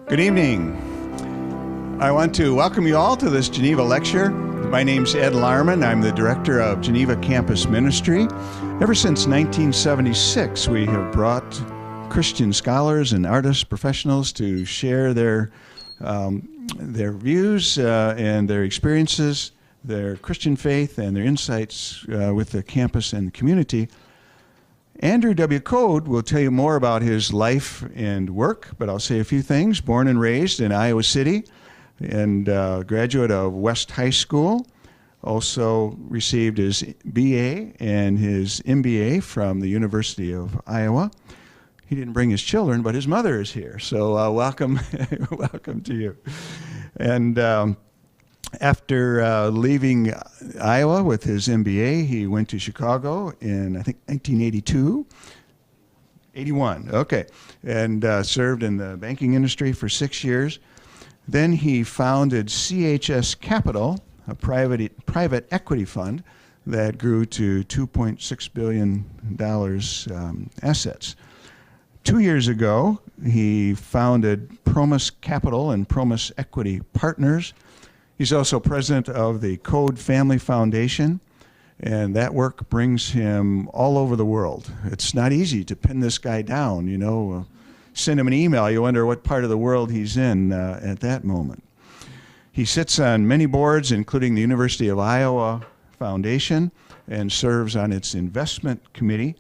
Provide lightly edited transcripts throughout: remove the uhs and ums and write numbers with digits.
Good evening. I want to welcome you all to this Geneva lecture. My name's Ed Larman. I'm the director of Geneva Campus Ministry. Ever since 1976, we have brought Christian scholars and artists, professionals to share their views and their experiences, their Christian faith, and their insights with the campus and the community. Andrew W. Code will tell you more about his life and work, but I'll say a few things. Born and raised in Iowa City and graduate of West High School. Also received his BA and his MBA from the University of Iowa. He didn't bring his children, but his mother is here. So welcome, welcome to you. And after leaving Iowa with his MBA, he went to Chicago in, I think, 1982. 81, okay. And served in the banking industry for 6 years. Then he founded CHS Capital, a private equity fund that grew to $2.6 billion assets. 2 years ago, he founded Promus Capital and Promus Equity Partners. He's also president of the Code Family Foundation, and that work brings him all over the world. It's not easy to pin this guy down, you know. Send him an email, you wonder what part of the world he's in at that moment. He sits on many boards, including the University of Iowa Foundation, and serves on its investment committee.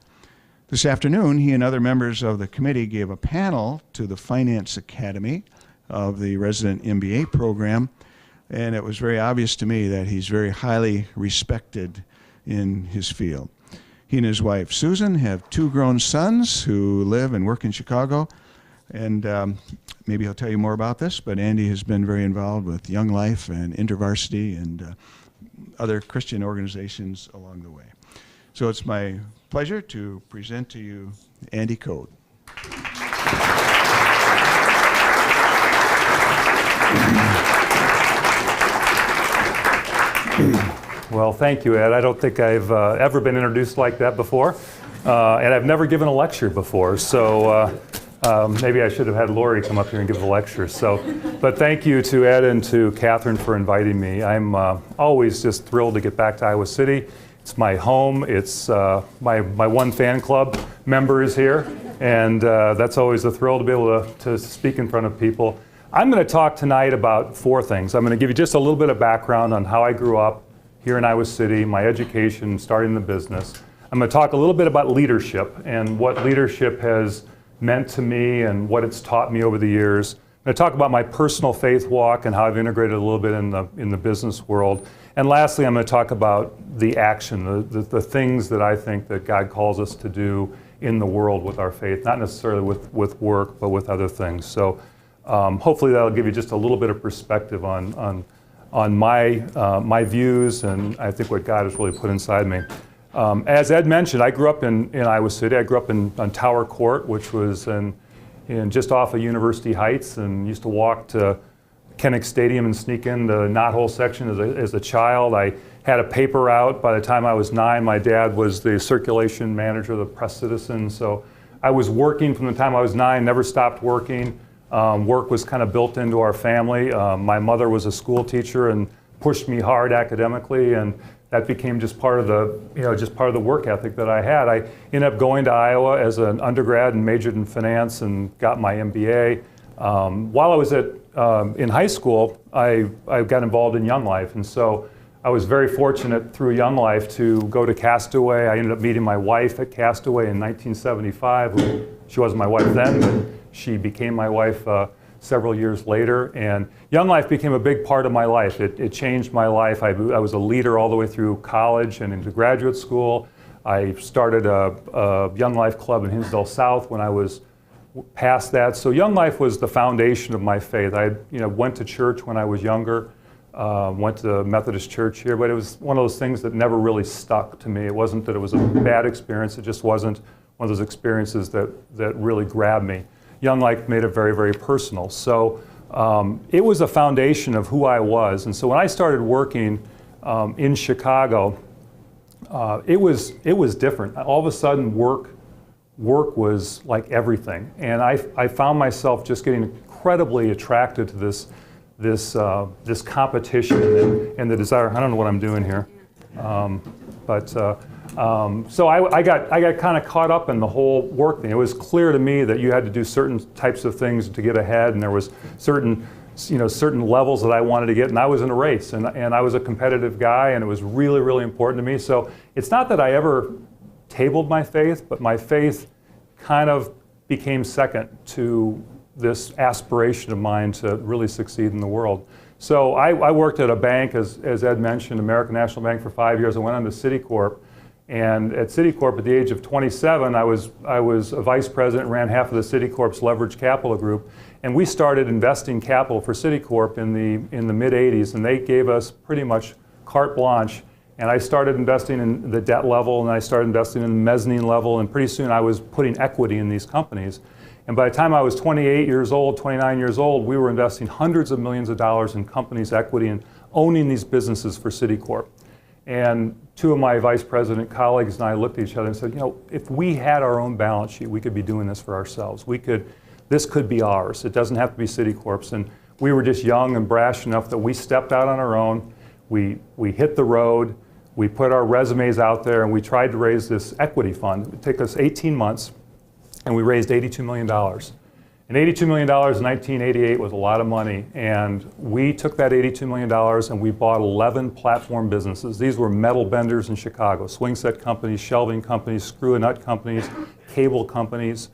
This afternoon, he and other members of the committee gave a panel to the Finance Academy of the resident MBA program, and it was very obvious to me that he's very highly respected in his field. He and his wife, Susan, have 2 grown sons who live and work in Chicago, and maybe he'll tell you more about this, but Andy has been very involved with Young Life and InterVarsity and other Christian organizations along the way. So it's my pleasure to present to you Andy Code. Well, thank you, Ed. I don't think I've ever been introduced like that before, and I've never given a lecture before, so maybe I should have had Lori come up here and give a lecture. But thank you to Ed and to Catherine for inviting me. I'm always just thrilled to get back to Iowa City. It's my home. It's my one fan club member is here, and that's always a thrill to be able to speak in front of people. I'm going to talk tonight about 4 things. I'm going to give you just a little bit of background on how I grew up here in Iowa City, my education, starting the business. I'm going to talk a little bit about leadership and what leadership has meant to me and what it's taught me over the years. I'm going to talk about my personal faith walk and how I've integrated a little bit in the business world. And lastly, I'm going to talk about the action, the things that I think that God calls us to do in the world with our faith, not necessarily with work, but with other things. So hopefully that'll give you just a little bit of perspective on my views and I think what God has really put inside me. As Ed mentioned, I grew up in Iowa City. I grew up on Tower Court, which was in just off of University Heights, and used to walk to Kinnick Stadium and sneak in the knothole section as a child. I had a paper out by the time I was 9. My dad was the circulation manager of the Press Citizen, so I was working from the time I was 9, never stopped working. Work was kind of built into our family. My mother was a school teacher and pushed me hard academically, and that became just part of the work ethic that I had. I ended up going to Iowa as an undergrad and majored in finance and got my MBA. While I was in high school, I got involved in Young Life, and so I was very fortunate through Young Life to go to Castaway. I ended up meeting my wife at Castaway in 1975. She wasn't my wife then, but she became my wife several years later, and Young Life became a big part of my life. It changed my life. I was a leader all the way through college and into graduate school. I started a Young Life club in Hinsdale South when I was past that. So Young Life was the foundation of my faith. I went to church when I was younger, went to the Methodist church here, but it was one of those things that never really stuck to me. It wasn't that it was a bad experience, it just wasn't one of those experiences that really grabbed me. Young Life made it very, very personal. So it was a foundation of who I was. And so when I started working in Chicago, it was different. All of a sudden work work was like everything. And I found myself just getting incredibly attracted to this competition and the desire. I don't know what I'm doing here. So I got kind of caught up in the whole work thing. It was clear to me that you had to do certain types of things to get ahead, and there was certain levels that I wanted to get, and I was in a race, and I was a competitive guy, and it was really, really important to me. So it's not that I ever tabled my faith, but my faith kind of became second to this aspiration of mine to really succeed in the world. So I worked at a bank, as Ed mentioned, American National Bank, for 5 years. I went on to Citicorp. And at Citicorp, at the age of 27, I was a vice president and ran half of the Citicorp's leveraged capital group. And we started investing capital for Citicorp in the mid-'80s, and they gave us pretty much carte blanche. And I started investing in the debt level, and I started investing in the mezzanine level, and pretty soon I was putting equity in these companies. And by the time I was 28 years old, 29 years old, we were investing hundreds of millions of dollars in companies' equity and owning these businesses for Citicorp. And two of my vice president colleagues and I looked at each other and said, if we had our own balance sheet, we could be doing this for ourselves. This could be ours. It doesn't have to be Citicorp's. And we were just young and brash enough that we stepped out on our own. We hit the road. We put our resumes out there, and we tried to raise this equity fund. It would take us 18 months, and we raised $82 million. And $82 million in 1988 was a lot of money, and we took that $82 million and we bought 11 platform businesses. These were metal benders in Chicago, swing set companies, shelving companies, screw and nut companies, cable companies.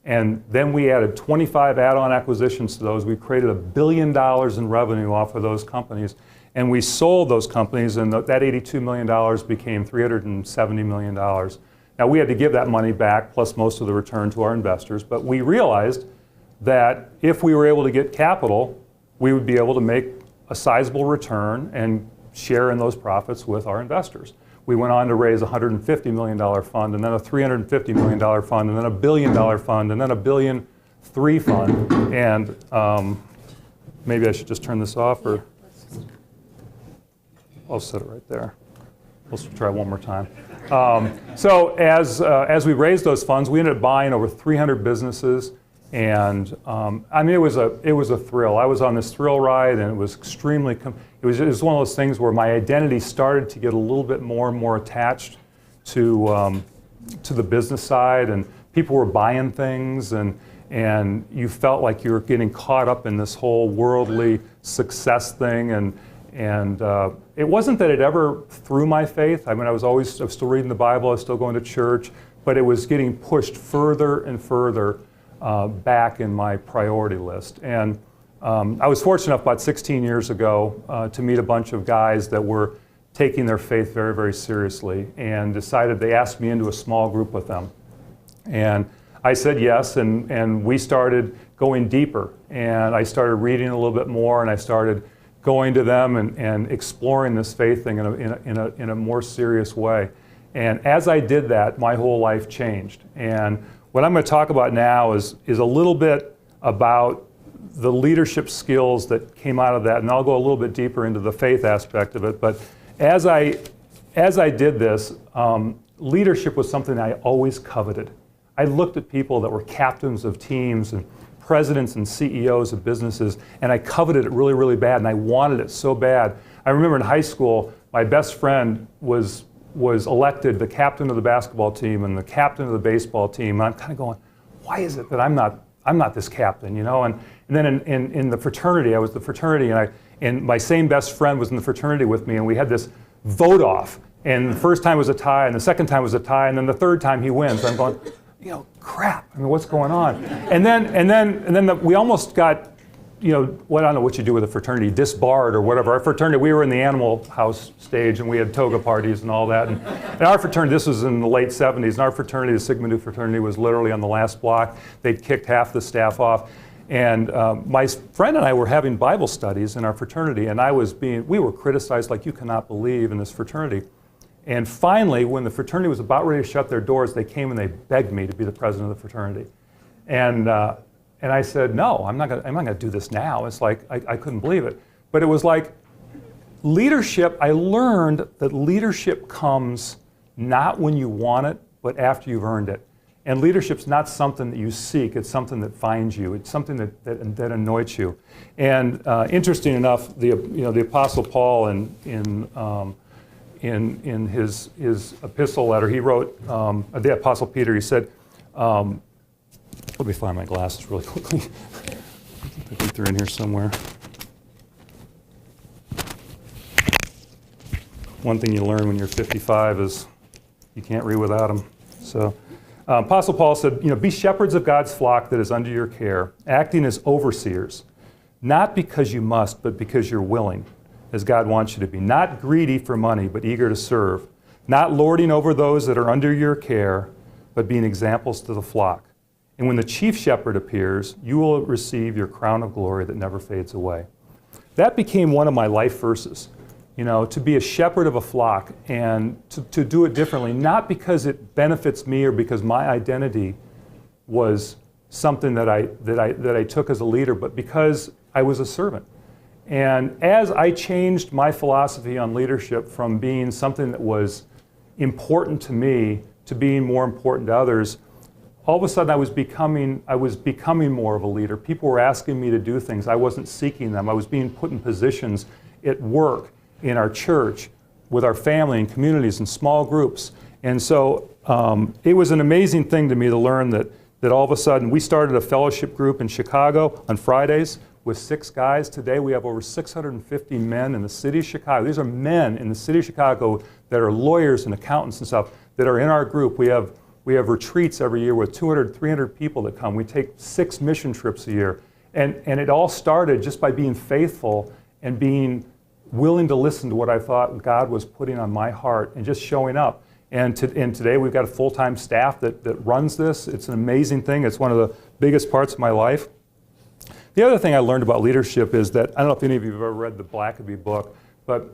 And then we added 25 add-on acquisitions to those. We created $1 billion in revenue off of those companies, and we sold those companies, and that $82 million became $370 million. Now, we had to give that money back, plus most of the return, to our investors, but we realized that if we were able to get capital, we would be able to make a sizable return and share in those profits with our investors. We went on to raise a $150 million fund, and then a $350 million fund, and then a $1 billion fund, and then a $1.3 billion fund. And maybe I should just turn this off, or I'll set it right there. Let's try one more time. So as we raised those funds, we ended up buying over 300 businesses. And I mean, it was a thrill. I was on this thrill ride, and it was extremely. It was one of those things where my identity started to get a little bit more and more attached to the business side, and people were buying things, and you felt like you were getting caught up in this whole worldly success thing, and it wasn't that it ever threw my faith. I mean, I was still reading the Bible, I was still going to church, but it was getting pushed further and further back in my priority list. And I was fortunate enough about 16 years ago to meet a bunch of guys that were taking their faith very, very seriously, and they asked me into a small group with them. And I said yes, and we started going deeper. And I started reading a little bit more, and I started going to them and exploring this faith thing in a more serious way. And as I did that, my whole life changed. And what I'm going to talk about now is a little bit about the leadership skills that came out of that, and I'll go a little bit deeper into the faith aspect of it. But as I did this, leadership was something I always coveted. I looked at people that were captains of teams and presidents and CEOs of businesses, and I coveted it really, really bad, and I wanted it so bad. I remember in high school, my best friend was elected the captain of the basketball team and the captain of the baseball team. And I'm kind of going, why is it that I'm not this captain, you know? And then in the fraternity, I was the fraternity, and my same best friend was in the fraternity with me, and we had this vote off. And the first time was a tie, and the second time was a tie, and then the third time he wins. I'm going, crap. I mean, what's going on? And then we almost got, I don't know what you do with a fraternity, disbarred or whatever. Our fraternity, we were in the Animal House stage, and we had toga parties and all that. And our fraternity, this was in the late 70s, and our fraternity, the Sigma Nu fraternity, was literally on the last block. They'd kicked half the staff off. And my friend and I were having Bible studies in our fraternity, and we were criticized like you cannot believe in this fraternity. And finally, when the fraternity was about ready to shut their doors, they came and they begged me to be the president of the fraternity. And I said, no, I'm not going to do this now. It's like, I couldn't believe it. But it was like leadership. I learned that leadership comes not when you want it, but after you've earned it. And leadership's not something that you seek, it's something that finds you. It's something that anoints you. And interesting enough, the Apostle Paul in his epistle letter, he wrote, the Apostle Peter, he said, let me find my glasses really quickly. I think they're in here somewhere. One thing you learn when you're 55 is you can't read without them. So, Apostle Paul said, be shepherds of God's flock that is under your care, acting as overseers, not because you must, but because you're willing, as God wants you to be. Not greedy for money, but eager to serve. Not lording over those that are under your care, but being examples to the flock. And when the chief shepherd appears, you will receive your crown of glory that never fades away. That became one of my life verses. To be a shepherd of a flock and to do it differently, not because it benefits me or because my identity was something that I took as a leader, but because I was a servant. And as I changed my philosophy on leadership from being something that was important to me to being more important to others, all of a sudden I was becoming more of a leader. People were asking me to do things. I wasn't seeking them. I was being put in positions at work, in our church, with our family and communities and small groups. And so it was an amazing thing to me to learn that all of a sudden we started a fellowship group in Chicago on Fridays with 6 guys. Today we have over 650 men in the city of Chicago. These are men in the city of Chicago that are lawyers and accountants and stuff that are in our group. We have retreats every year with 200, 300 people that come. We take 6 mission trips a year. And it all started just by being faithful and being willing to listen to what I thought God was putting on my heart and just showing up. And today we've got a full-time staff that runs this. It's an amazing thing. It's one of the biggest parts of my life. The other thing I learned about leadership is that, I don't know if any of you have ever read the Blackaby book, but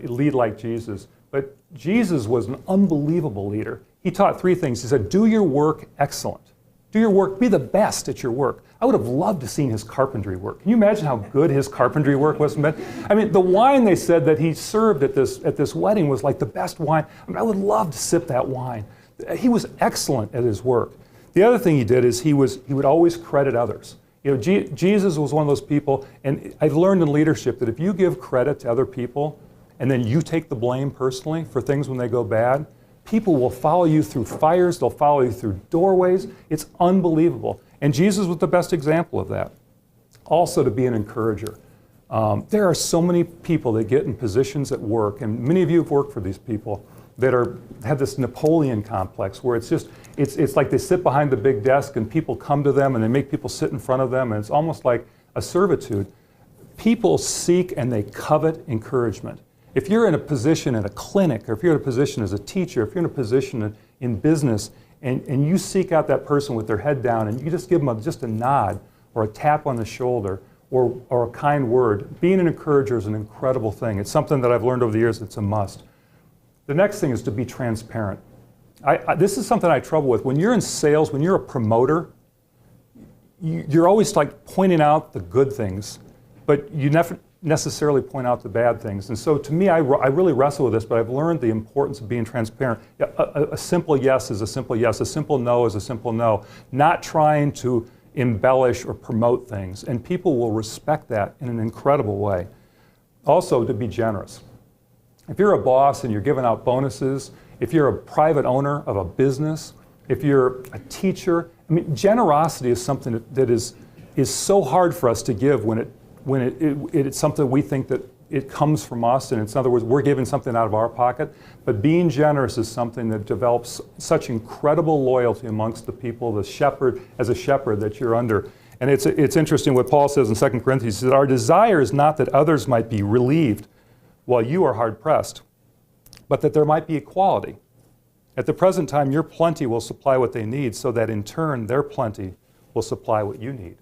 Lead Like Jesus. But Jesus was an unbelievable leader. He taught 3 things. He said, do your work excellent. Do your work, be the best at your work. I would have loved to have seen his carpentry work. Can you imagine how good his carpentry work was? I mean, the wine they said that he served at this wedding was like the best wine. I would love to sip that wine. He was excellent at his work. The other thing he did is he would always credit others. Jesus was one of those people, and I've learned in leadership that if you give credit to other people and then you take the blame personally for things when they go bad, people will follow you through fires, they'll follow you through doorways. It's unbelievable. And Jesus was the best example of that. Also, to be an encourager. There are so many people that get in positions at work, and many of you have worked for these people, that have this Napoleon complex where it's like they sit behind the big desk and people come to them and they make people sit in front of them, and it's almost like a servitude. People seek and they covet encouragement. If you're in a position in a clinic, or if you're in a position as a teacher, if you're in a position in business, and you seek out that person with their head down, and you just give them just a nod, or a tap on the shoulder, or a kind word, being an encourager is an incredible thing. It's something that I've learned over the years that's a must. The next thing is to be transparent. This is something I have trouble with. When you're in sales, when you're a promoter, you're always like pointing out the good things, but you never necessarily point out the bad things. And so to me, I really wrestle with this, but I've learned the importance of being transparent. A simple yes is a simple yes. A simple no is a simple no. Not trying to embellish or promote things. And people will respect that in an incredible way. Also, to be generous. If you're a boss and you're giving out bonuses, if you're a private owner of a business, if you're a teacher, I mean, generosity is something that is so hard for us to give when it's something we think that it comes from us, and in other words, we're giving something out of our pocket. But being generous is something that develops such incredible loyalty amongst the people, as a shepherd that you're under. And it's interesting what Paul says in 2 Corinthians. He says, our desire is not that others might be relieved while you are hard-pressed, but that there might be equality. At the present time, your plenty will supply what they need, so that in turn, their plenty will supply what you need.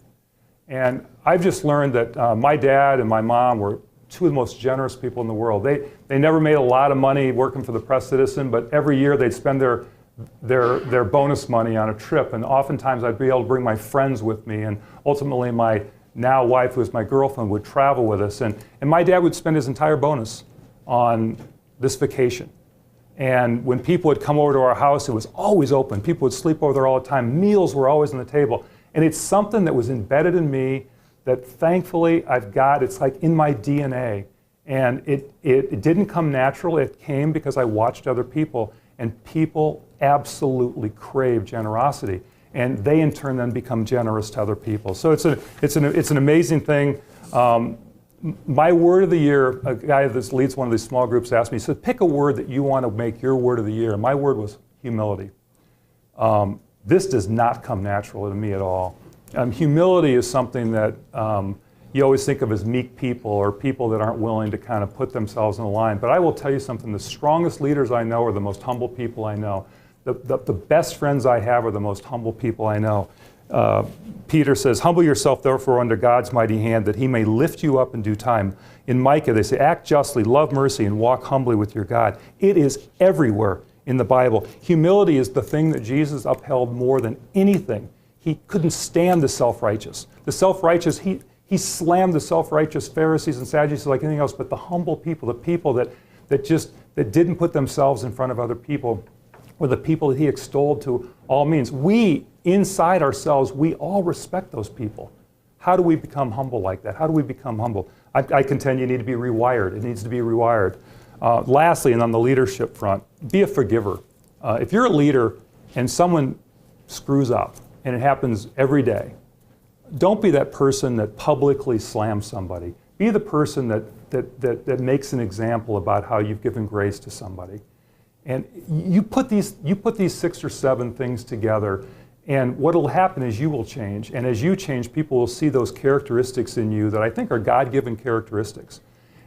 And I've just learned that my dad and my mom were 2 of the most generous people in the world. They never made a lot of money working for the Press Citizen, but every year they'd spend their bonus money on a trip. And oftentimes I'd be able to bring my friends with me, and ultimately my now wife, who was my girlfriend, would travel with us. And my dad would spend his entire bonus on this vacation. And when people would come over to our house, it was always open. People would sleep over there all the time. Meals were always on the table. And it's something that was embedded in me that thankfully I've got. It's like in my DNA. And it didn't come natural. It came because I watched other people. And people absolutely crave generosity. And they in turn then become generous to other people. So it's an amazing thing. My word of the year, a guy that leads one of these small groups asked me, he said, pick a word that you want to make your word of the year. And my word was humility. This does not come natural to me at all. Humility is something that you always think of as meek people or people that aren't willing to kind of put themselves in a line. But I will tell you something, the strongest leaders I know are the most humble people I know. The best friends I have are the most humble people I know. Peter says, humble yourself therefore under God's mighty hand that he may lift you up in due time. In Micah they say, act justly, love mercy, and walk humbly with your God. It is everywhere in the Bible. Humility is the thing that Jesus upheld more than anything. He couldn't stand the self-righteous. The self-righteous, he slammed the self-righteous Pharisees and Sadducees like anything else, but the humble people, the people that didn't put themselves in front of other people, were the people that he extolled to all means. We, inside ourselves, we all respect those people. How do we become humble like that? How do we become humble? I contend you need to be rewired. It needs to be rewired. Lastly, and on the leadership front, be a forgiver. If you're a leader and someone screws up, and it happens every day, don't be that person that publicly slams somebody. Be the person that makes an example about how you've given grace to somebody. And you put these 6 or 7 things together, and what will happen is you will change. And as you change, people will see those characteristics in you that I think are God-given characteristics.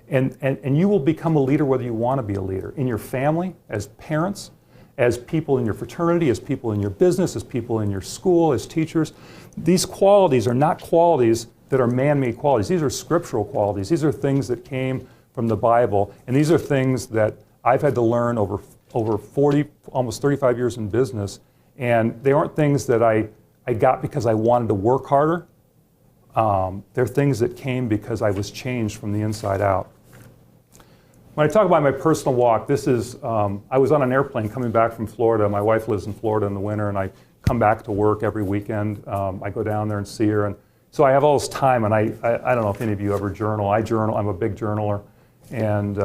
And you will become a leader whether you want to be a leader. In your family, as parents, as people in your fraternity, as people in your business, as people in your school, as teachers. These qualities are not qualities that are man-made qualities. These are scriptural qualities. These are things that came from the Bible. And these are things that I've had to learn over 40, almost 35 years in business, and they aren't things that I got because I wanted to work harder. They're things that came because I was changed from the inside out. When I talk about my personal walk, this is, I was on an airplane coming back from Florida. My wife lives in Florida in the winter, and I come back to work every weekend. I go down there and see her, and so I have all this time, and I don't know if any of you ever journal. I journal, I'm a big journaler, and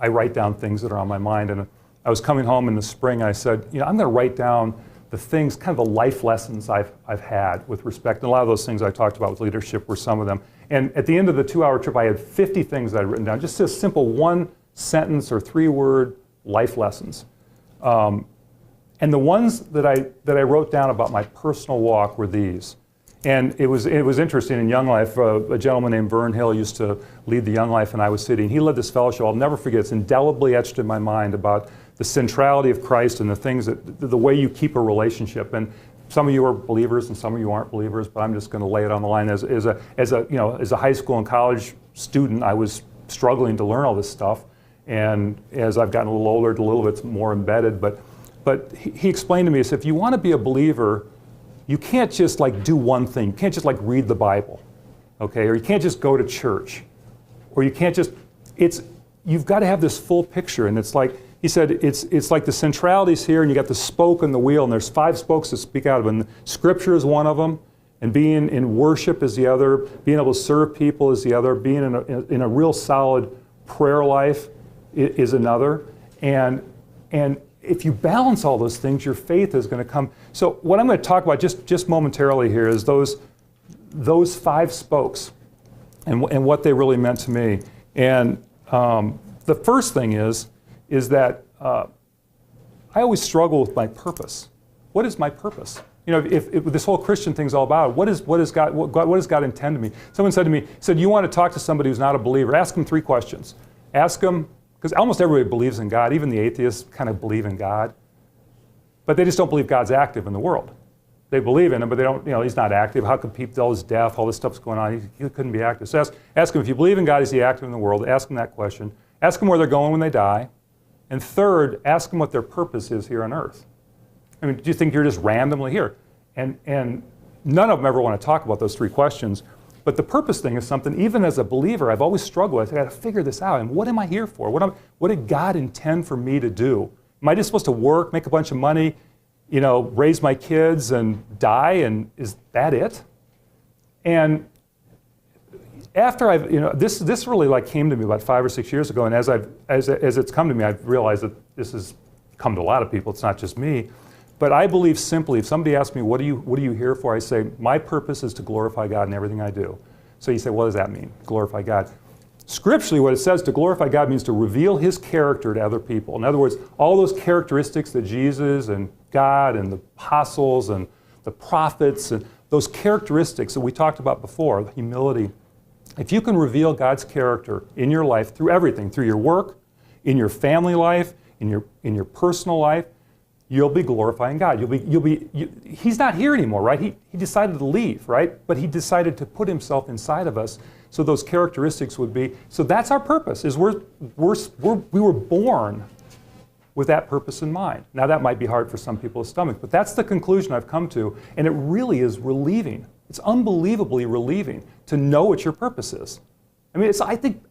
I write down things that are on my mind. And I was coming home in the spring, and I said, I'm going to write down the things, kind of the life lessons I've had with respect. And a lot of those things I talked about with leadership were some of them. And at the end of the 2-hour trip, I had 50 things that I'd written down, just a simple 1-sentence or 3-word life lessons. And the ones that I wrote down about my personal walk were these. And it was interesting in Young Life. A gentleman named Vern Hill used to lead the Young Life in Iowa City, and he led this fellowship. I'll never forget. It's indelibly etched in my mind about the centrality of Christ and the things that the way you keep a relationship. And some of you are believers, and some of you aren't believers. But I'm just going to lay it on the line. As a high school and college student, I was struggling to learn all this stuff, and as I've gotten a little older, a little bit more embedded. But he explained to me, he said, if you want to be a believer, you can't just do one thing. You can't just read the Bible, okay? Or you can't just go to church, or you can't just. You've got to have this full picture, and it's like he said. It's like the centrality's here, and you got the spoke and the wheel, and there's 5 spokes that speak out of it. And Scripture is one of them, and being in worship is the other. Being able to serve people is the other. Being in a real solid prayer life is another, and if you balance all those things, your faith is going to come. So what I'm going to talk about just momentarily here is those 5 spokes and what they really meant to me. And the first thing is that I always struggle with my purpose. What is my purpose? If this whole Christian thing's all about, what does God intend to me? Someone said to me, you want to talk to somebody who's not a believer, ask them 3 questions. Ask them, because almost everybody believes in God, even the atheists kind of believe in God, but they just don't believe God's active in the world. They believe in him, but they don't, he's not active. How could people, all his death, all this stuff's going on, he couldn't be active. So ask him, if you believe in God, is he active in the world? Ask him that question. Ask them where they're going when they die. And third, ask them what their purpose is here on earth. Do you think you're just randomly here? And none of them ever want to talk about those 3 questions. But the purpose thing is something, even as a believer, I've always struggled with. I've got to figure this out. And what am I here for? What did God intend for me to do? Am I just supposed to work, make a bunch of money, raise my kids and die? And is that it? And after this really came to me about 5 or 6 years ago. And as it's come to me, I've realized that this has come to a lot of people. It's not just me. But I believe simply, if somebody asks me, what are you here for? I say, my purpose is to glorify God in everything I do. So you say, what does that mean, glorify God? Scripturally, what it says to glorify God means to reveal His character to other people. In other words, all those characteristics that Jesus and God and the apostles and the prophets and those characteristics that we talked about before, the humility. If you can reveal God's character in your life through everything, through your work, in your family life, in your personal life, you'll be glorifying God. He's not here anymore, right? He decided to leave, right? But He decided to put Himself inside of us, so those characteristics would be. So that's our purpose. Is we were born with that purpose in mind. Now that might be hard for some people's stomach, but that's the conclusion I've come to, and it really is relieving. It's unbelievably relieving to know what your purpose is. I mean, I think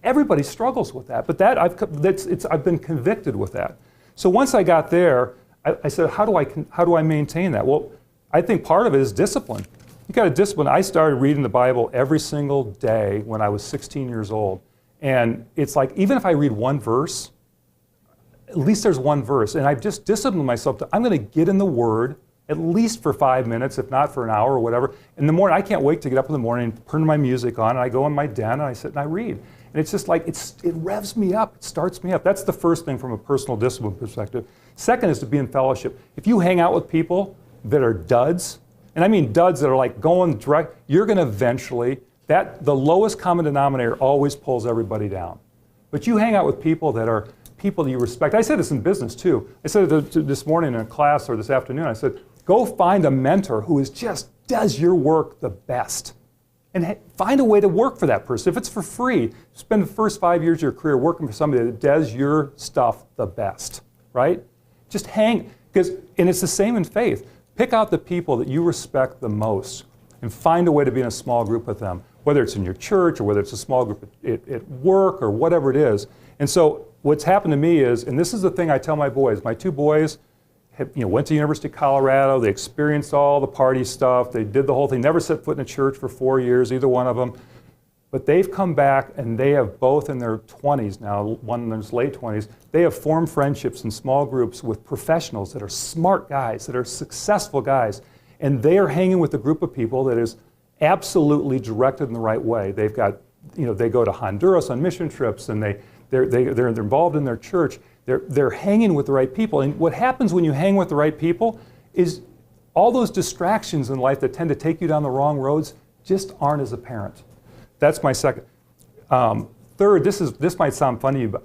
everybody struggles with that, but I've been convicted with that. So once I got there, I said, how do I maintain that? Well, I think part of it is discipline. You got to discipline. I started reading the Bible every single day when I was 16 years old. And it's like, even if I read one verse, at least there's one verse. And I've just disciplined myself I'm going to get in the Word at least for 5 minutes, if not for an hour or whatever. In the morning, I can't wait to get up in the morning and turn my music on, and I go in my den and I sit and I read. And it's just like, it revs me up, it starts me up. That's the first thing from a personal discipline perspective. Second is to be in fellowship. If you hang out with people that are duds, and I mean duds that are like going direct, you're going to eventually, the lowest common denominator always pulls everybody down. But you hang out with people that are people that you respect. I said this in business too. I said it this morning in a class or this afternoon. I said, go find a mentor who does your work the best. And find a way to work for that person. If it's for free, spend the first 5 years of your career working for somebody that does your stuff the best, right? Just hang, and it's the same in faith. Pick out the people that you respect the most and find a way to be in a small group with them, whether it's in your church or whether it's a small group at work or whatever it is. And so what's happened to me is, and this is the thing I tell my boys, my two boys, went to University of Colorado, they experienced all the party stuff, they did the whole thing, never set foot in a church for 4 years, either one of them. But they've come back and they have both in their 20s now, one in his late 20s, they have formed friendships in small groups with professionals that are smart guys, that are successful guys. And they are hanging with a group of people that is absolutely directed in the right way. They've got, they go to Honduras on mission trips and they're involved in their church. They're hanging with the right people. And what happens when you hang with the right people is all those distractions in life that tend to take you down the wrong roads just aren't as apparent. That's my second. Third, this might sound funny to you, but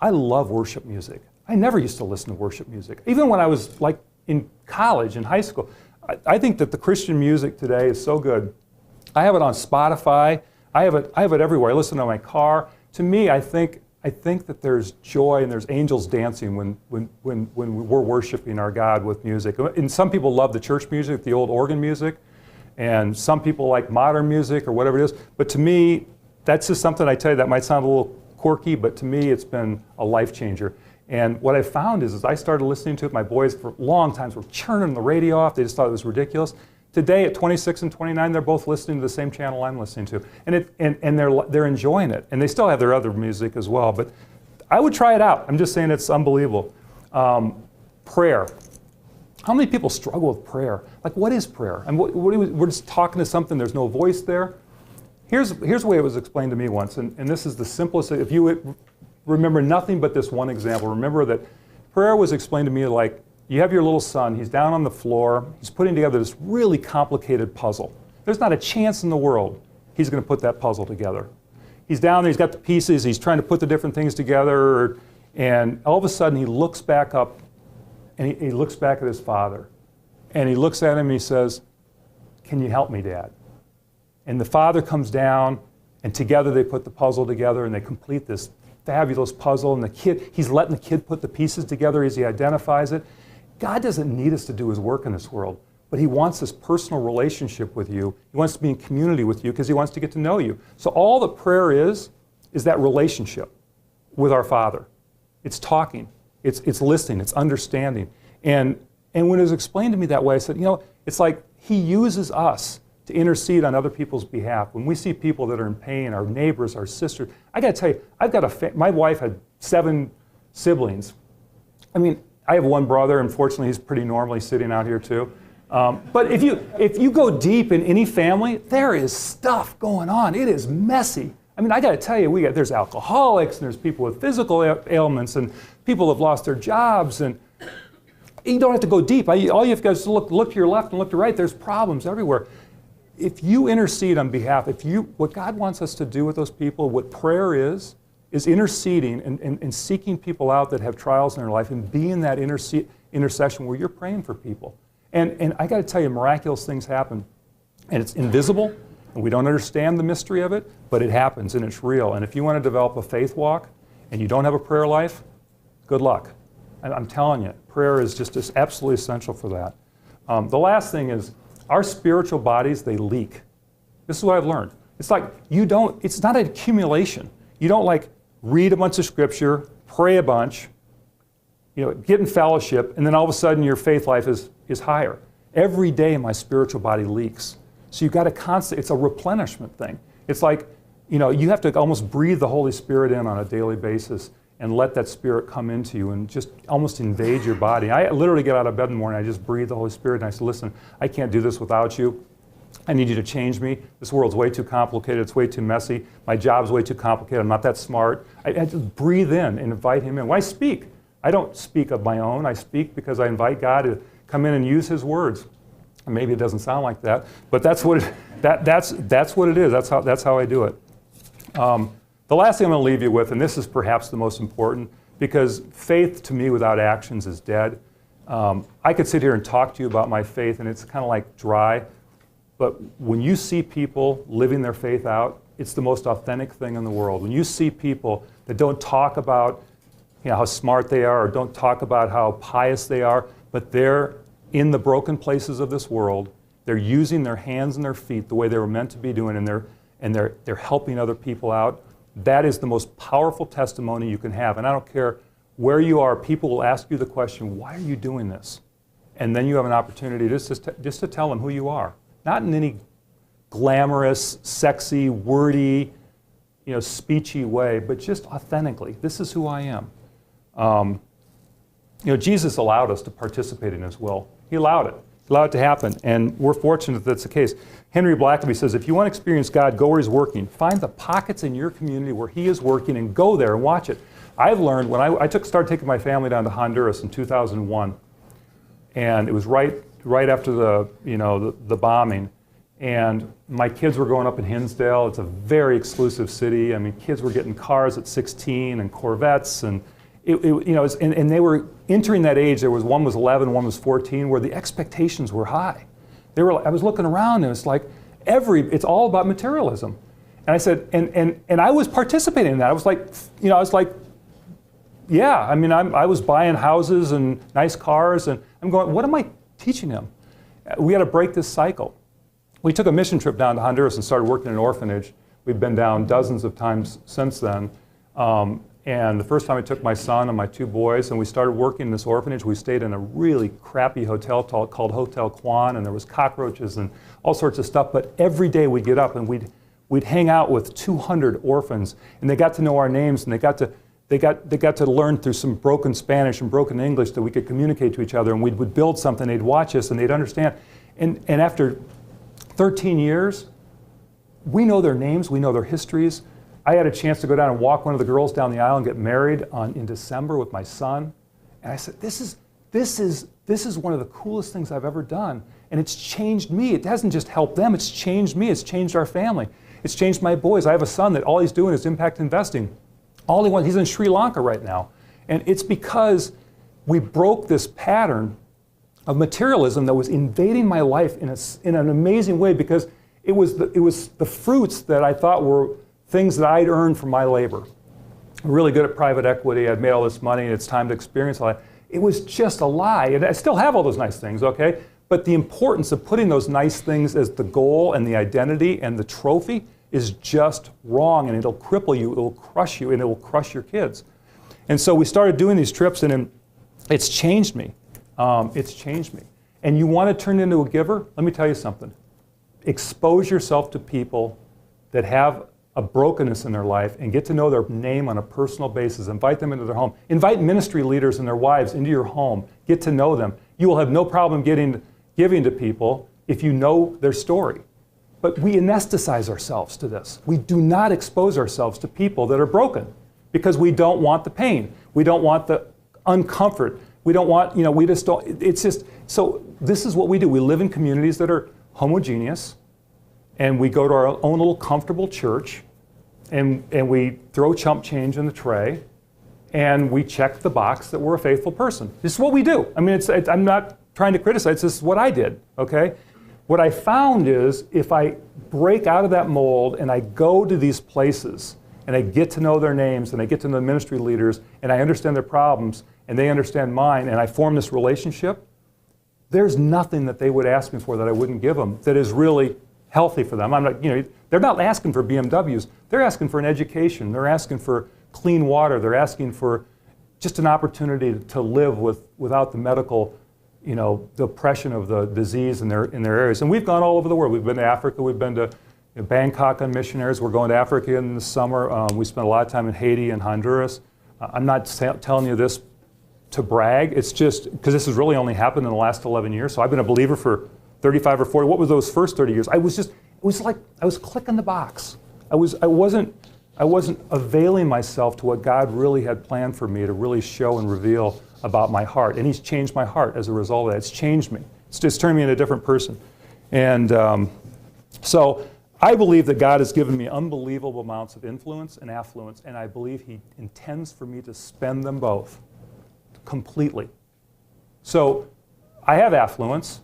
I love worship music. I never used to listen to worship music. Even when I was like in college, in high school, I think that the Christian music today is so good. I have it on Spotify. I have it everywhere. I listen to it in my car. To me, I think that there's joy and there's angels dancing when we're worshiping our God with music. And some people love the church music, the old organ music, and some people like modern music or whatever it is. But to me, that's just something I tell you that might sound a little quirky, but to me it's been a life changer. And what I found is I started listening to it, my boys for long times were churning the radio off, they just thought it was ridiculous. Today at 26 and 29, they're both listening to the same channel I'm listening to. And they're enjoying it. And they still have their other music as well. But I would try it out. I'm just saying it's unbelievable. Prayer. How many people struggle with prayer? Like, what is prayer? And we're just talking to something, there's no voice there. Here's the way it was explained to me once. And this is the simplest. If you would remember nothing but this one example, remember that prayer was explained to me like, you have your little son, he's down on the floor, he's putting together this really complicated puzzle. There's not a chance in the world he's going to put that puzzle together. He's down there, he's got the pieces, he's trying to put the different things together, and all of a sudden he looks back up, and he looks back at his father, and he looks at him and he says, "Can you help me, Dad?" And the father comes down, and together they put the puzzle together, and they complete this fabulous puzzle, and he's letting the kid put the pieces together as he identifies it. God doesn't need us to do his work in this world. but he wants this personal relationship with you. He wants to be in community with you because he wants to get to know you. So all that prayer is that relationship with our Father. It's talking, it's listening, it's understanding. And when it was explained to me that way, I said, it's like he uses us to intercede on other people's behalf. When we see people that are in pain, our neighbors, our sisters, I got to tell you, my wife had 7 siblings. I mean, I have one brother. Unfortunately, he's pretty normally sitting out here too. But if you go deep in any family, there is stuff going on. It is messy. I mean, I got to tell you, there's alcoholics, and there's people with physical ailments, and people have lost their jobs, and you don't have to go deep. All you have to do is look to your left and look to right. There's problems everywhere. If you intercede on behalf, what God wants us to do with those people, what prayer is interceding and seeking people out that have trials in their life and being that intercession where you're praying for people. And I got to tell you, miraculous things happen. And it's invisible, and we don't understand the mystery of it, but it happens, and it's real. And if you want to develop a faith walk and you don't have a prayer life, good luck. I'm telling you, prayer is just absolutely essential for that. The last thing is, our spiritual bodies, they leak. This is what I've learned. It's like it's not an accumulation. You don't like read a bunch of scripture, pray a bunch, get in fellowship, and then all of a sudden your faith life is higher. Every day my spiritual body leaks. So you've got to it's a replenishment thing. It's like, you have to almost breathe the Holy Spirit in on a daily basis and let that Spirit come into you and just almost invade your body. I literally get out of bed in the morning, I just breathe the Holy Spirit, and I say, listen, I can't do this without you. I need you to change me. This world's way too complicated. It's way too messy. My job's way too complicated. I'm not that smart. I just breathe in and invite him in. When I speak, I don't speak of my own. I speak because I invite God to come in and use his words. And maybe it doesn't sound like that, but that's what it is. That's how I do it. The last thing I'm going to leave you with, and this is perhaps the most important, because faith to me without actions is dead. I could sit here and talk to you about my faith, and it's kind of like dry. But when you see people living their faith out, it's the most authentic thing in the world. When you see people that don't talk about how smart they are or don't talk about how pious they are, but they're in the broken places of this world, they're using their hands and their feet the way they were meant to be doing, and they're helping other people out, that is the most powerful testimony you can have. And I don't care where you are, people will ask you the question, why are you doing this? And then you have an opportunity just to tell them who you are. Not in any glamorous, sexy, wordy, speechy way, but just authentically. This is who I am. Jesus allowed us to participate in his will. He allowed it to happen, and we're fortunate that that's the case. Henry Blackaby says, if you want to experience God, go where he's working. Find the pockets in your community where he is working and go there and watch it. I've learned when I started taking my family down to Honduras in 2001, and it was right after the bombing, and my kids were growing up in Hinsdale. It's a very exclusive city. I mean, kids were getting cars at 16 and Corvettes, and and they were entering that age. One was 11, one was 14, where the expectations were high. I was looking around, and it's like it's all about materialism. And I said, and I was participating in that. I was like, yeah. I mean, I was buying houses and nice cars, and I'm going, what am I teaching them? We got to break this cycle. We took a mission trip down to Honduras and started working in an orphanage. We've been down dozens of times since then. And the first time I took my son and my 2 boys, and we started working in this orphanage. We stayed in a really crappy hotel called Hotel Kwan, and there was cockroaches and all sorts of stuff. But every day we'd get up and we'd hang out with 200 orphans, and they got to know our names, and they got to learn through some broken Spanish and broken English that we could communicate to each other, and we would build something. They'd watch us, and they'd understand. And after 13 years, we know their names, we know their histories. I had a chance to go down and walk one of the girls down the aisle and get married in December with my son. And I said, this is one of the coolest things I've ever done. And it's changed me. It hasn't just helped them, it's changed me. It's changed our family. It's changed my boys. I have a son that all he's doing is impact investing. All he wants, he's in Sri Lanka right now. And it's because we broke this pattern of materialism that was invading my life in an amazing way, because it was the fruits that I thought were things that I'd earned from my labor. I'm really good at private equity. I'd made all this money, and it's time to experience all that. It was just a lie. And I still have all those nice things, okay? But the importance of putting those nice things as the goal and the identity and the trophy is just wrong, and it'll cripple you, it'll crush you, and it will crush your kids. And so we started doing these trips, and it's changed me. It's changed me. And you want to turn into a giver? Let me tell you something. Expose yourself to people that have a brokenness in their life and get to know their name on a personal basis. Invite them into their home. Invite ministry leaders and their wives into your home. Get to know them. You will have no problem giving to people if you know their story. But we anesthetize ourselves to this. We do not expose ourselves to people that are broken because we don't want the pain. We don't want the uncomfort. We don't want, we just don't, it's just, so this is what we do. We live in communities that are homogeneous, and we go to our own little comfortable church, and we throw chump change in the tray, and we check the box that we're a faithful person. This is what we do. I mean, I'm not trying to criticize, this is what I did, okay? What I found is if I break out of that mold and I go to these places and I get to know their names and I get to know the ministry leaders and I understand their problems and they understand mine and I form this relationship, there's nothing that they would ask me for that I wouldn't give them that is really healthy for them. I'm not, they're not asking for BMWs. They're asking for an education. They're asking for clean water. They're asking for just an opportunity to live without the medical the oppression of the disease in their areas. And we've gone all over the world. We've been to Africa. We've been to Bangkok on missionaries. We're going to Africa in the summer. We spent a lot of time in Haiti and Honduras. I'm not telling you this to brag. It's just because this has really only happened in the last 11 years. So I've been a believer for 35 or 40. What were those first 30 years? It was like I was clicking the box. I wasn't availing myself to what God really had planned for me to really show and reveal about my heart. And He's changed my heart as a result of that. It's changed me. It's turned me into a different person. And so I believe that God has given me unbelievable amounts of influence and affluence, and I believe He intends for me to spend them both completely. So I have affluence.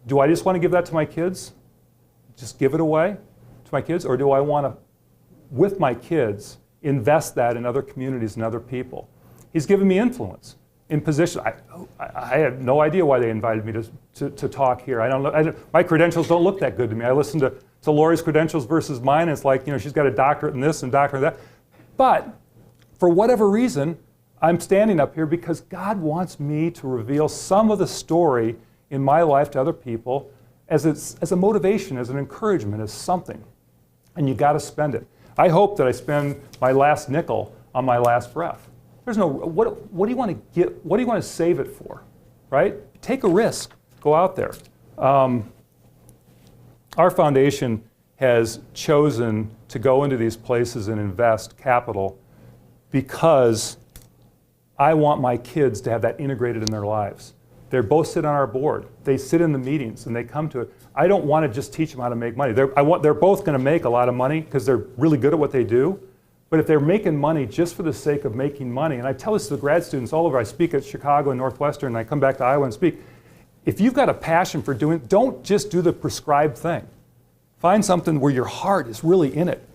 Do I just want to give that to my kids? Just give it away to my kids? Or do I want to, with my kids, invest that in other communities and other people? He's given me influence in position. I have no idea why they invited me to talk here. I don't know. My credentials don't look that good to me. I listen to Lori's credentials versus mine, and it's like, she's got a doctorate in this and doctorate in that. But for whatever reason, I'm standing up here because God wants me to reveal some of the story in my life to other people as a motivation, as an encouragement, as something. And you got to spend it. I hope that I spend my last nickel on my last breath. There's no, what do you want to get? What do you want to save it for, right? Take a risk. Go out there. Our foundation has chosen to go into these places and invest capital because I want my kids to have that integrated in their lives. They both sit on our board. They sit in the meetings and they come to it. I don't want to just teach them how to make money. They're both going to make a lot of money because they're really good at what they do. But if they're making money just for the sake of making money, and I tell this to the grad students all over, I speak at Chicago and Northwestern, and I come back to Iowa and speak. If you've got a passion for don't just do the prescribed thing. Find something where your heart is really in it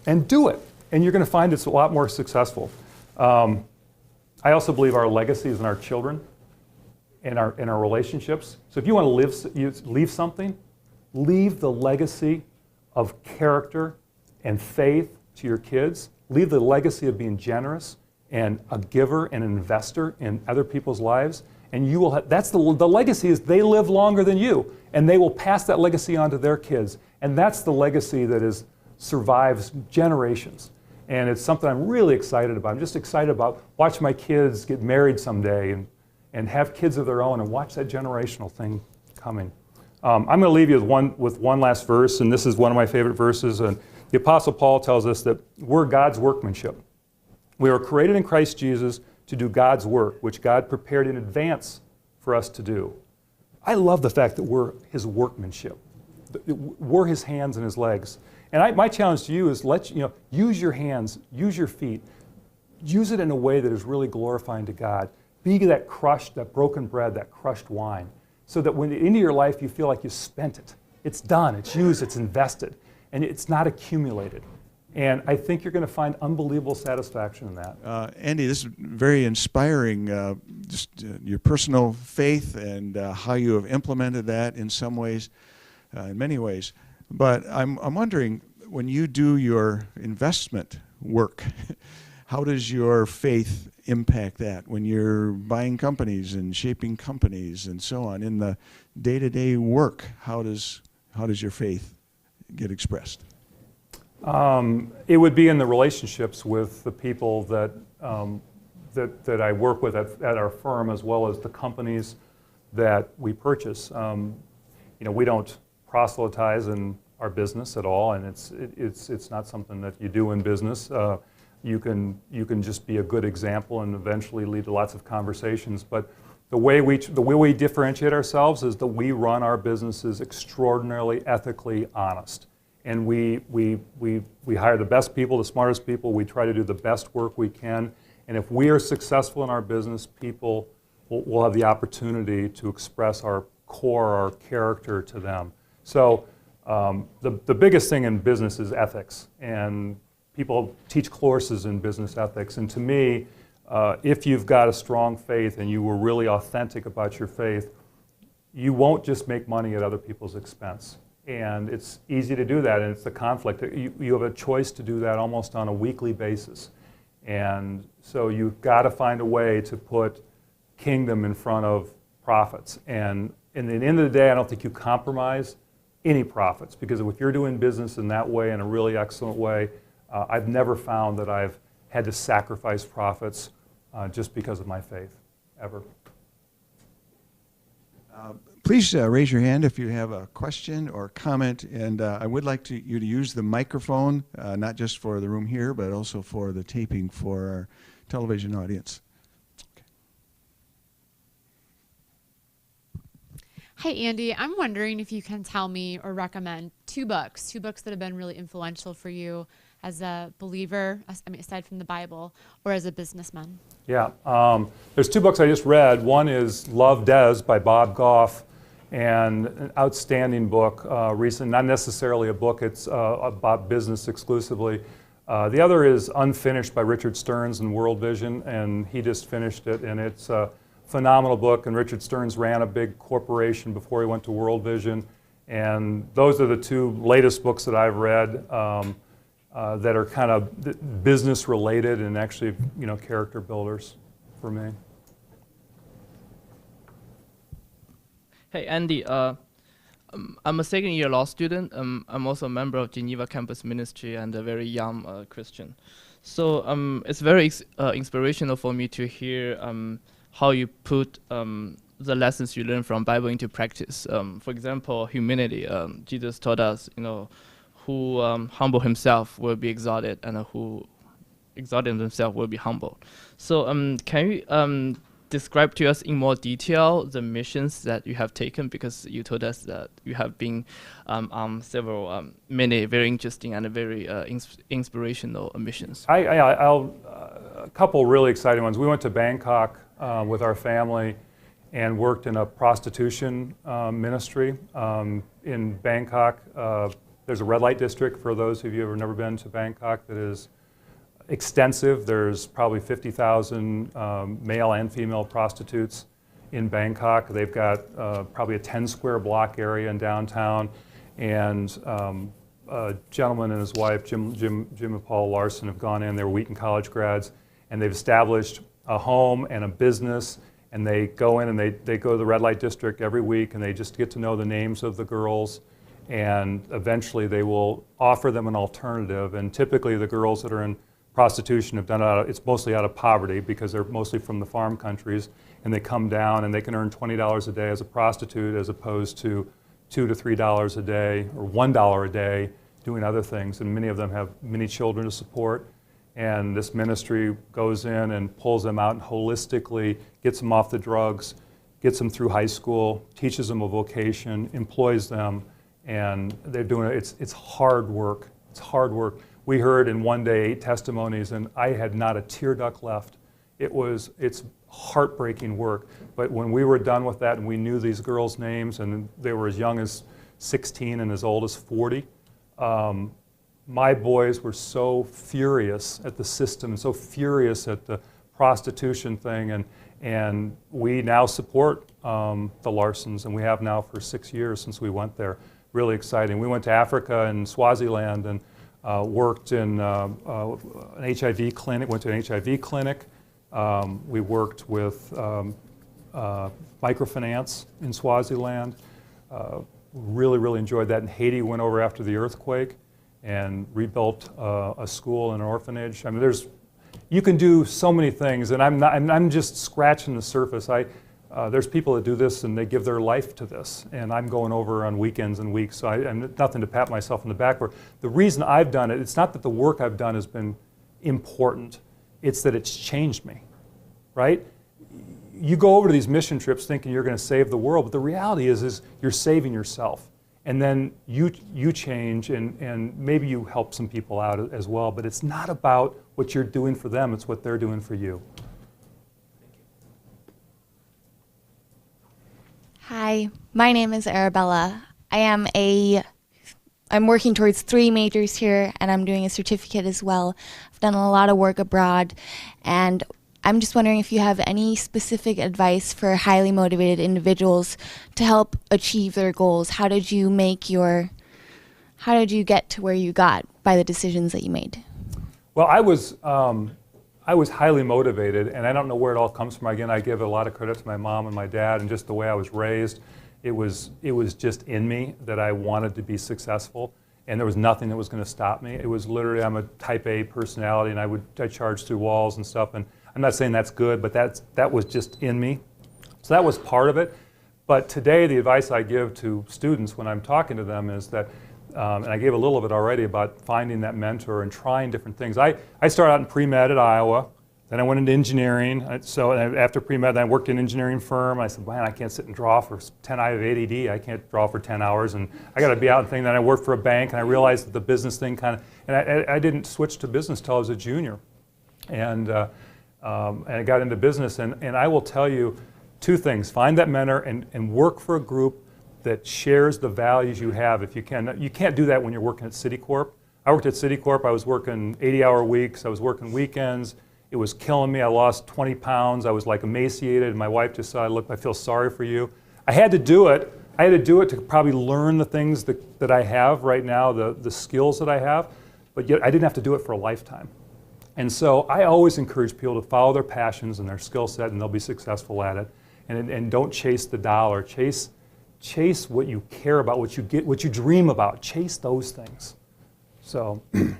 and do it. And you're going to find it's a lot more successful. I also believe our legacy is in our children and our relationships. So if you want to leave something, leave the legacy of character and faith to your kids. Leave the legacy of being generous and a giver and an investor in other people's lives. And you will have, that's the legacy is they live longer than you, and they will pass that legacy on to their kids. And that's the legacy that survives generations. And it's something I'm really excited about. I'm just excited about watching my kids get married someday and have kids of their own and watch that generational thing coming. I'm going to leave you with one last verse, and this is one of my favorite verses. And the Apostle Paul tells us that we're God's workmanship. We were created in Christ Jesus to do God's work, which God prepared in advance for us to do. I love the fact that we're His workmanship. We're His hands and His legs. And my challenge to you is use your hands, use your feet, use it in a way that is really glorifying to God. Be that broken bread, that crushed wine, so that when into your life you feel like you spent it. It's done, it's used, it's invested, and it's not accumulated. And I think you're going to find unbelievable satisfaction in that. Andy, this is very inspiring, your personal faith and how you have implemented that in some ways, in many ways. But I'm wondering, when you do your investment work, how does your faith impact that? When you're buying companies and shaping companies and so on, in the day-to-day work, how does your faith get expressed? It would be in the relationships with the people that that I work with at our firm, as well as the companies that we purchase. We don't proselytize in our business at all, and it's not something that you do in business. You can just be a good example and eventually lead to lots of conversations. But the way we differentiate ourselves is that we run our businesses extraordinarily ethically honest. And we hire the best people, the smartest people. We try to do the best work we can. And if we are successful in our business, people will have the opportunity to express our core, our character to them. So the biggest thing in business is ethics. And people teach courses in business ethics. And to me, if you've got a strong faith and you were really authentic about your faith, you won't just make money at other people's expense. And it's easy to do that, and it's the conflict. You have a choice to do that almost on a weekly basis. And so you've got to find a way to put kingdom in front of profits. And in the end of the day, I don't think you compromise any profits, because if you're doing business in that way, in a really excellent way, I've never found that I've had to sacrifice profits just because of my faith, ever. Please raise your hand if you have a question or comment, and I would like you to use the microphone, not just for the room here, but also for the taping for our television audience. Okay. Hi, Andy. I'm wondering if you can tell me or recommend two books that have been really influential for you as a believer, aside from the Bible, or as a businessman. Yeah, there's two books I just read. One is Love Des by Bob Goff, and an outstanding book, recent, not necessarily a book, it's about business exclusively. The other is Unfinished by Richard Stearns and World Vision, and he just finished it, and it's a phenomenal book. And Richard Stearns ran a big corporation before he went to World Vision, and those are the two latest books that I've read that are kind of business related and actually, character builders for me. Hey, Andy. I'm a second-year law student. I'm also a member of Geneva campus ministry and a very young Christian. So it's very inspirational for me to hear how you put the lessons you learn from Bible into practice. For example, humility. Jesus taught us, who humble himself will be exalted, and who exalted himself will be humbled. So can you describe to us in more detail the missions that you have taken, because you told us that you have been on many very interesting and very inspirational missions. A couple really exciting ones. We went to Bangkok with our family and worked in a prostitution ministry in Bangkok. There's a red light district, for those of you who have never been to Bangkok, that is extensive. There's probably 50,000 male and female prostitutes in Bangkok. They've got probably a 10-square block area in downtown, and a gentleman and his wife, Jim and Paul Larson, have gone in. They were Wheaton College grads, and they've established a home and a business, and they go in and they go to the red light district every week, and they just get to know the names of the girls, and eventually they will offer them an alternative. And typically the girls that are in prostitution have done it it's mostly out of poverty, because they're mostly from the farm countries, and they come down and they can earn $20 a day as a prostitute, as opposed to $2 to $3 a day or $1 a day doing other things. And many of them have many children to support, and this ministry goes in and pulls them out and holistically gets them off the drugs, gets them through high school, teaches them a vocation, employs them, and they're doing it. It's hard work. It's hard work. We heard in one day 8 testimonies, and I had not a tear duct left. It's heartbreaking work. But when we were done with that and we knew these girls' names, and they were as young as 16 and as old as 40, my boys were so furious at the system and so furious at the prostitution thing, and we now support the Larsons, and we have now for 6 years since we went there. Really exciting. We went to Africa and Swaziland and worked in an HIV clinic, went to an HIV clinic. We worked with microfinance in Swaziland. Really, really enjoyed that. In Haiti, went over after the earthquake and rebuilt a school and an orphanage. I mean, you can do so many things, and I'm just scratching the surface. There's people that do this and they give their life to this, and I'm going over on weekends and weeks, so I'm nothing to pat myself on the back for. The reason I've done it, it's not that the work I've done has been important, it's that it's changed me, right? You go over to these mission trips thinking you're going to save the world, but the reality is you're saving yourself. And then you change, and maybe you help some people out as well, but it's not about what you're doing for them, it's what they're doing for you. Hi, my name is Arabella. I'm working towards 3 majors here, and I'm doing a certificate as well. I've done a lot of work abroad, and I'm just wondering if you have any specific advice for highly motivated individuals to help achieve their goals. How did you get to where you got by the decisions that you made? Well, I was highly motivated, and I don't know where it all comes from. Again, I give a lot of credit to my mom and my dad and just the way I was raised. It was just in me that I wanted to be successful, and there was nothing that was going to stop me. It was literally, I'm a type A personality, and I charge through walls and stuff, and I'm not saying that's good, but that was just in me. So that was part of it. But today, the advice I give to students when I'm talking to them is that, and I gave a little of it already about finding that mentor and trying different things. I started out in pre-med at Iowa, then I went into engineering. So after pre-med, I worked in an engineering firm. I said, man, I can't sit and draw for 10, I have ADD, I can't draw for 10 hours, and I got to be out and think. Then I worked for a bank, and I realized that the business thing kind of, and I didn't switch to business till I was a junior. And I got into business, and I will tell you 2 things. Find that mentor and work for a group that shares the values you have if you can. You can't do that when you're working at Citicorp. I worked at Citicorp. I was working 80-hour weeks. I was working weekends. It was killing me. I lost 20 pounds. I was like emaciated. My wife just said, look, I feel sorry for you. I had to do it. I had to do it to probably learn the things that I have right now, the skills that I have, but yet I didn't have to do it for a lifetime. And so I always encourage people to follow their passions and their skill set, and they'll be successful at it. And don't chase the dollar. Chase what you care about, what you dream about. Chase those things. So, anything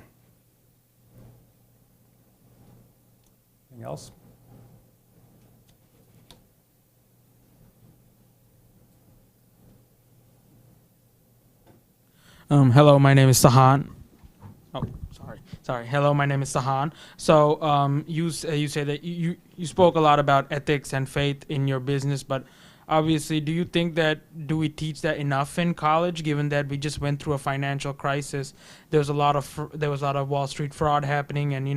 else? Hello, my name is Sahan. Oh, sorry. Hello, my name is Sahan. So you say that you spoke a lot about ethics and faith in your business, but obviously, do you think do we teach that enough in college, given that we just went through a financial crisis? There was a lot of Wall Street fraud happening, and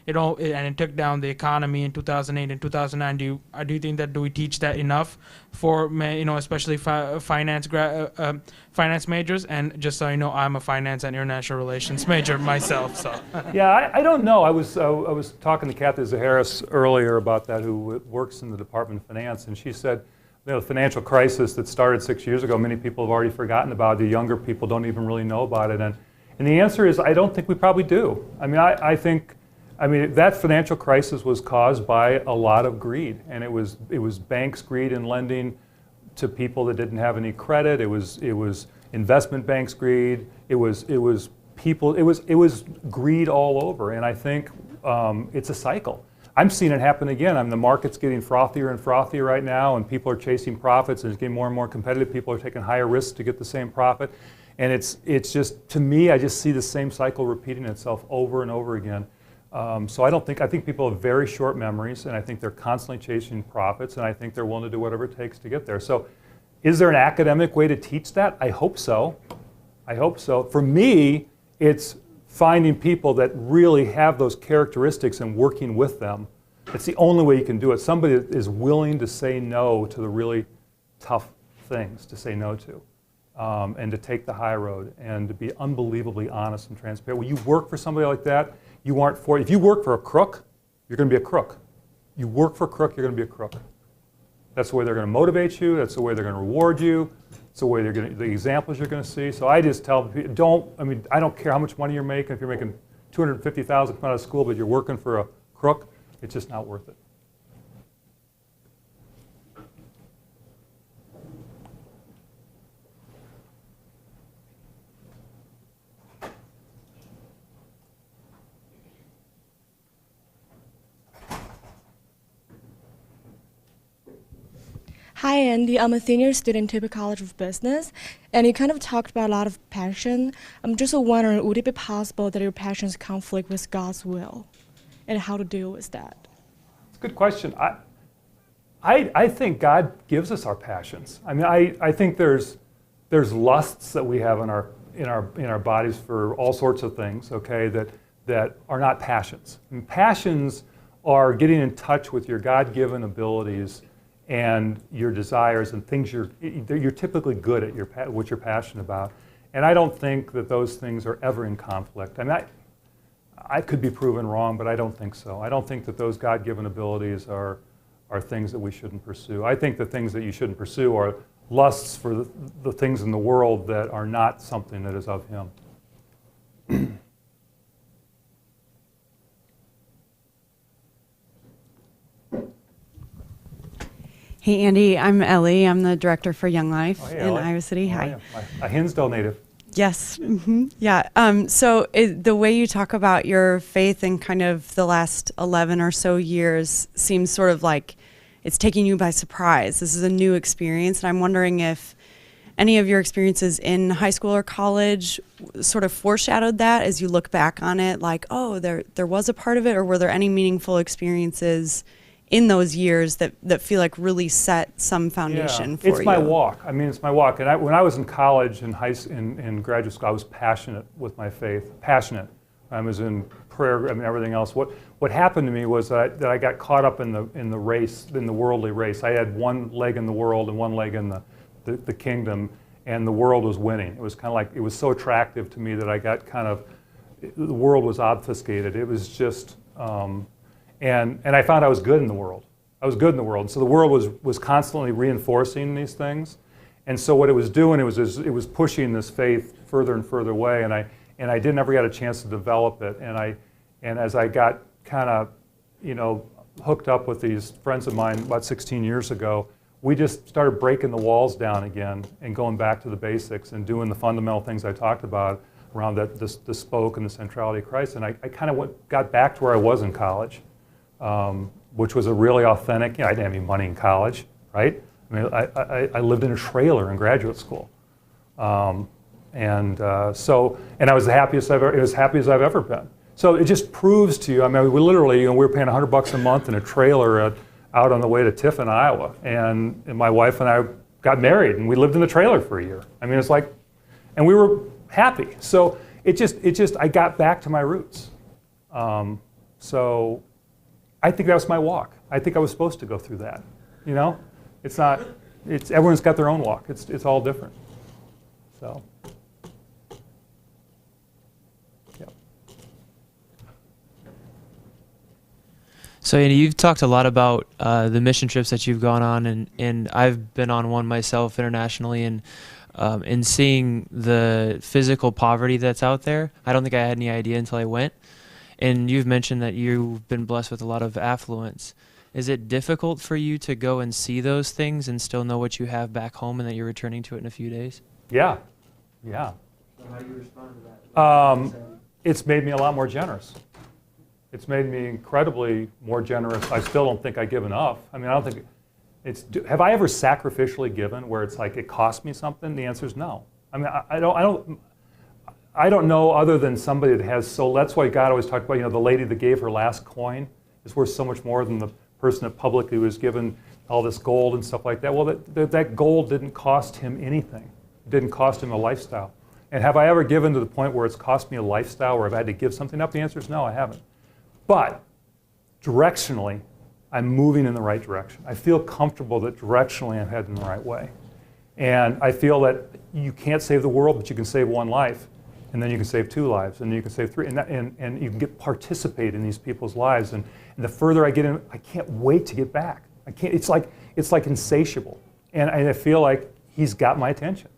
it took down the economy in 2008 and 2009. Do you think do we teach that enough for especially finance majors? And just so you know, I'm a finance and international relations major myself. So yeah, I don't know. I was talking to Kathy Zaharis earlier about that, who works in the Department of Finance, and she said, the financial crisis that started 6 years ago, many people have already forgotten about it. The younger people don't even really know about it. And the answer is, I don't think we probably do. I mean, I think that financial crisis was caused by a lot of greed. And it was banks' greed in lending to people that didn't have any credit. It was investment banks' greed. It was greed all over. And I think it's a cycle. I'm seeing it happen again. The market's getting frothier and frothier right now, and people are chasing profits, and it's getting more and more competitive. People are taking higher risks to get the same profit. And it's just, to me, I just see the same cycle repeating itself over and over again. So I think people have very short memories, and I think they're constantly chasing profits, and I think they're willing to do whatever it takes to get there. So is there an academic way to teach that? I hope so. For me, it's finding people that really have those characteristics and working with them. It's the only way you can do it. Somebody that is willing to say no to the really tough things to say no to. and to take the high road and to be unbelievably honest and transparent. When you work for somebody like that, you aren't for, if you work for a crook, you're going to be a crook. You work for a crook, you're going to be a crook. That's the way they're going to motivate you. That's the way they're going to reward you. It's the way they're going to, the examples you're going to see. So I just tell people, I don't care how much money you're making. If you're making $250,000 coming out of school, but you're working for a crook, it's just not worth it. Hi, Andy. I'm a senior student at the College of Business, and you kind of talked about a lot of passion. I'm just wondering, would it be possible that your passions conflict with God's will, and how to deal with that? It's a good question. I think God gives us our passions. I mean, I think there's lusts that we have in our bodies for all sorts of things, okay, that are not passions. And passions are getting in touch with your God-given abilities and your desires and things you're typically good at, what you're passionate about. And I don't think that those things are ever in conflict. I mean, I could be proven wrong, but I don't think so. I don't think that those God-given abilities are things that we shouldn't pursue. I think the things that you shouldn't pursue are lusts for the things in the world that are not something that is of Him. Hey, Andy, I'm Ellie. I'm the director for Young Life Oh, hey, in Ellie. Iowa City. Oh, Hi. yeah. A Hinsdale native. Yes. Yeah. So the way you talk about your faith in kind of the last 11 or so years seems sort of like it's taking you by surprise. This is a new experience. And I'm wondering if any of your experiences in high school or college sort of foreshadowed that as you look back on it, like, oh, there was a part of it, or were there any meaningful experiences in those years that feel like really set some foundation for you? It's my walk. I mean, it's my walk. And when I was in college and in graduate school, I was passionate with my faith. Passionate. I was in prayer. I mean, everything else. What happened to me was that I got caught up in the race, in the worldly race. I had one leg in the world and one leg in the kingdom, and the world was winning. It was kind of like, it was so attractive to me that I got kind of, the world was obfuscated. It was just. And I found I was good in the world. I was good in the world. And so the world was constantly reinforcing these things. And so what it was doing, it was pushing this faith further and further away. And I didn't ever get a chance to develop it. And as I got kind of, hooked up with these friends of mine about 16 years ago, we just started breaking the walls down again and going back to the basics and doing the fundamental things I talked about around the spoke and the centrality of Christ. And I kind of got back to where I was in college. Which was a really authentic, I didn't have any money in college, right? I mean, I lived in a trailer in graduate school. And I was the happiest as happy as I've ever been. So it just proves to you, I mean, we literally, we were paying $100 a month in a trailer out on the way to Tiffin, Iowa. And my wife and I got married and we lived in the trailer for a year. I mean, it's like, and we were happy. So I got back to my roots. So I think that was my walk. I think I was supposed to go through that. It's not. Everyone's got their own walk. It's all different. So, yeah. So Andy, you've talked a lot about the mission trips that you've gone on, and I've been on one myself internationally, and seeing the physical poverty that's out there. I don't think I had any idea until I went. And you've mentioned that you've been blessed with a lot of affluence. Is it difficult for you to go and see those things and still know what you have back home and that you're returning to it in a few days? Yeah. So how do you respond to that? It's made me a lot more generous. It's made me incredibly more generous. I still don't think I give enough. I mean, I don't think have I ever sacrificially given where it's like it cost me something? The answer is no. I mean, I don't know other than somebody that has, so that's why God always talked about, the lady that gave her last coin is worth so much more than the person that publicly was given all this gold and stuff like that. Well, that gold didn't cost him anything. It didn't cost him a lifestyle. And have I ever given to the point where it's cost me a lifestyle where I've had to give something up? The answer is no, I haven't. But directionally, I'm moving in the right direction. I feel comfortable that directionally I'm heading the right way. And I feel that you can't save the world, but you can save one life, and then you can save 2 lives, and then you can save 3, and you can participate in these people's lives. And the further I get in, I can't wait to get back. I can't. It's like insatiable, and I feel like he's got my attention.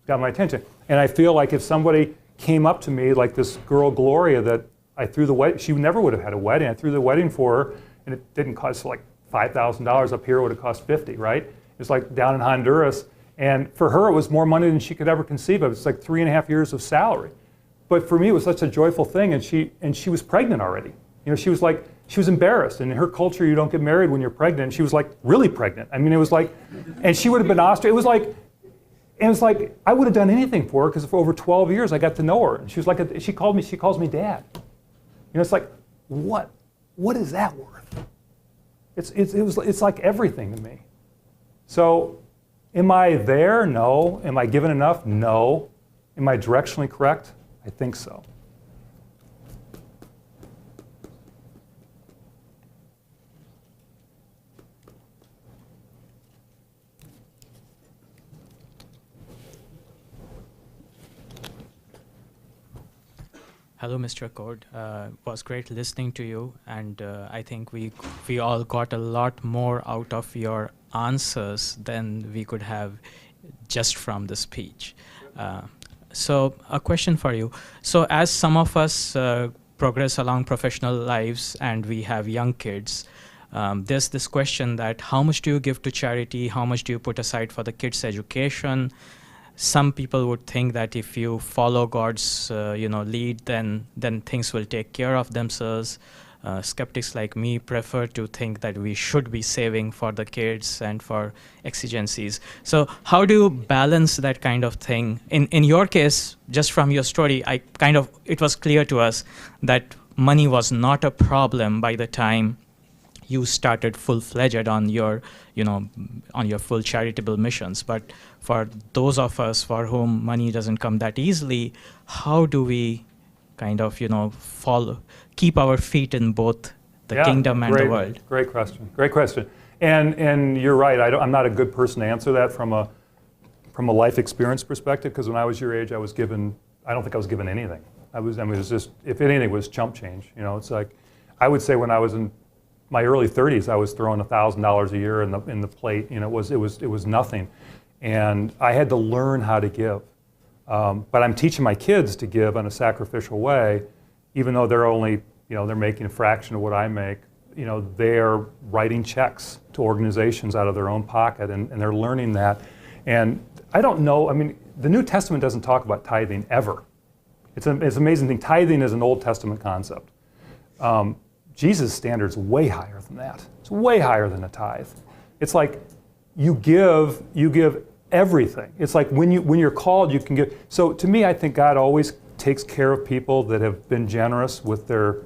Got my attention, and I feel like if somebody came up to me, like this girl Gloria that I threw the wedding, she never would have had a wedding. I threw the wedding for her, and it didn't cost like $5,000. Up here it would have cost 50, right? It's like down in Honduras, and for her it was more money than she could ever conceive of. It's like 3.5 years of salary. But for me, it was such a joyful thing, and she was pregnant already. You know, she was embarrassed. And in her culture, you don't get married when you're pregnant. And she was like really pregnant. I mean, it was like, and she would have been Austrian. It was like I would have done anything for her because for over 12 years I got to know her. And she was like, she calls me Dad. You know, it's like, what is that worth? It's like everything to me. So, am I there? No. Am I given enough? No. Am I directionally correct? I think so. Hello, Mr. Accord. It was great listening to you, and I think we all got a lot more out of your answers than we could have just from the speech. So a question for you. So as some of us progress along professional lives and we have young kids, there's this question that how much do you give to charity? How much do you put aside for the kids' education? Some people would think that if you follow God's lead, then things will take care of themselves. Skeptics like me prefer to think that we should be saving for the kids and for exigencies. So how do you balance that kind of thing? In your case, just from your story, it was clear to us that money was not a problem by the time you started full-fledged on your full charitable missions. But for those of us for whom money doesn't come that easily, how do we kind of, keep our feet in both the kingdom and the world? Great question. And you're right. I'm not a good person to answer that from a life experience perspective, because when I was your age, I don't think I was given anything. It was just, if anything, it was chump change. You know, it's like, I would say when I was in my early 30s, I was throwing $1,000 a year in the plate. You know, it was nothing, and I had to learn how to give. But I'm teaching my kids to give in a sacrificial way, even though they're only, they're making a fraction of what I make. You know, they're writing checks to organizations out of their own pocket, and they're learning that. And I don't know. I mean, the New Testament doesn't talk about tithing ever. It's an amazing thing. Tithing is an Old Testament concept. Jesus' standard's way higher than that. It's way higher than a tithe. It's like you give everything. It's like when you're called, you can give. So to me, I think God always takes care of people that have been generous with their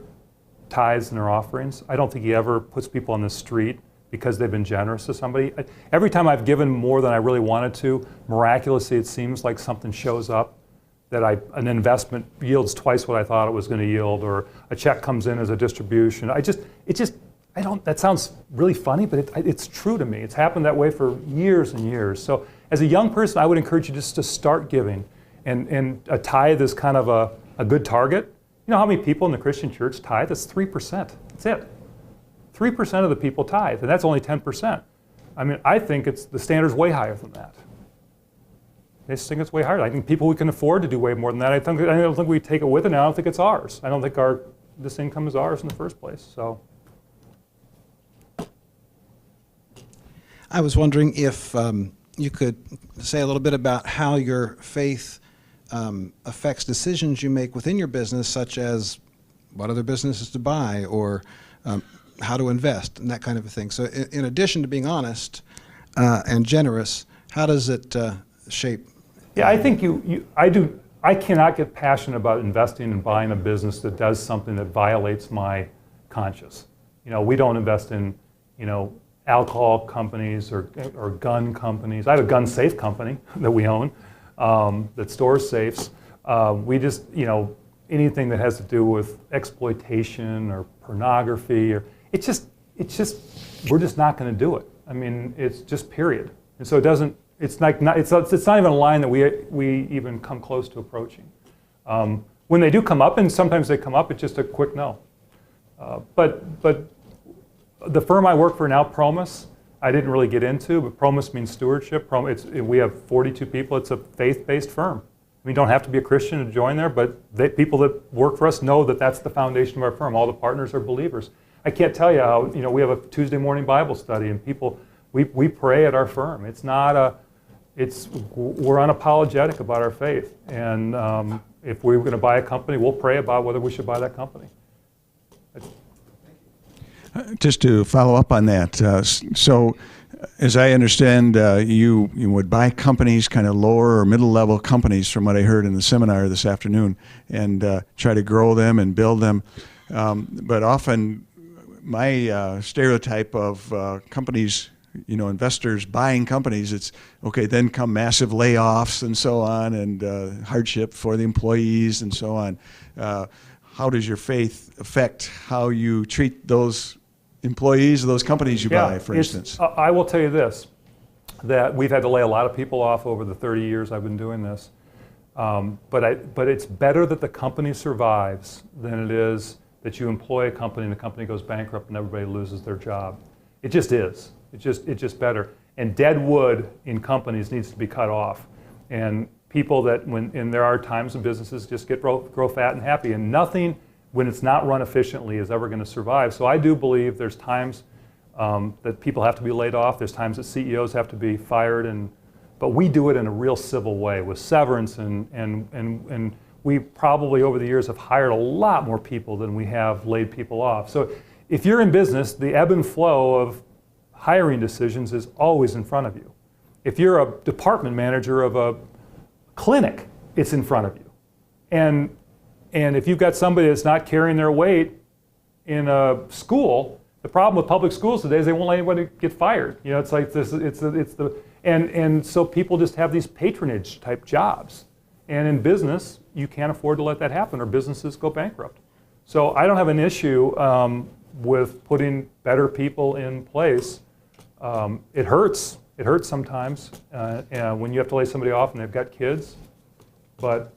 tithes and their offerings. I don't think He ever puts people on the street because they've been generous to somebody. Every time I've given more than I really wanted to, miraculously it seems like something shows up, that an investment yields twice what I thought it was going to yield, or a check comes in as a distribution. That sounds really funny, but it's true to me. It's happened that way for years and years. So as a young person, I would encourage you just to start giving. And a tithe is kind of a good target. You know how many people in the Christian church tithe? It's 3%. That's it. 3% of the people tithe, and that's only 10%. I mean, I think the standard's way higher than that. I just think it's way higher. I think we can afford to do way more than that. I don't think we take it with it now. I don't think it's ours. I don't think this income is ours in the first place. So, I was wondering if you could say a little bit about how your faith affects decisions you make within your business, such as what other businesses to buy, or how to invest, and that kind of a thing. So, in addition to being honest and generous, how does it shape? Yeah, I think I cannot get passionate about investing and buying a business that does something that violates my conscience. You know, we don't invest in, alcohol companies or gun companies. I have a gun safe company that we own that stores safes. We just, anything that has to do with exploitation or pornography, or we're just not going to do it. I mean, it's just period. And so it It's not even a line that we even come close to approaching. When they do come up, and sometimes they come up, it's just a quick no. But the firm I work for now, Promus, I didn't really get into, but Promus means stewardship. We have 42 people. It's a faith-based firm. You don't have to be a Christian to join there, but people that work for us know that that's the foundation of our firm. All the partners are believers. I can't tell you how, we have a Tuesday morning Bible study, and we pray at our firm. We're unapologetic about our faith. And if we were going to buy a company, we'll pray about whether we should buy that company. Just to follow up on that, so as I understand, you would buy companies, kind of lower or middle level companies, from what I heard in the seminar this afternoon, and try to grow them and build them. But often, my stereotype of companies, investors buying companies, it's okay. Then come massive layoffs and so on, and hardship for the employees and so on. How does your faith affect how you treat those employees of those companies you buy, for instance? I will tell you this, that we've had to lay a lot of people off over the 30 years I've been doing this. But it's better that the company survives than it is that you employ a company and the company goes bankrupt and everybody loses their job. It just is. It's just better. And dead wood in companies needs to be cut off. And people and there are times when businesses just grow fat and happy, and nothing, when it's not run efficiently, is ever going to survive. So I do believe there's times that people have to be laid off. There's times that CEOs have to be fired, but we do it in a real civil way with severance, and we probably over the years have hired a lot more people than we have laid people off. So if you're in business, the ebb and flow of hiring decisions is always in front of you. If you're a department manager of a clinic, it's in front of you. And if you've got somebody that's not carrying their weight in a school, the problem with public schools today is they won't let anybody get fired. It's like this. And so people just have these patronage type jobs. And in business, you can't afford to let that happen, or businesses go bankrupt. So I don't have an issue with putting better people in place. It hurts. It hurts sometimes when you have to lay somebody off and they've got kids. But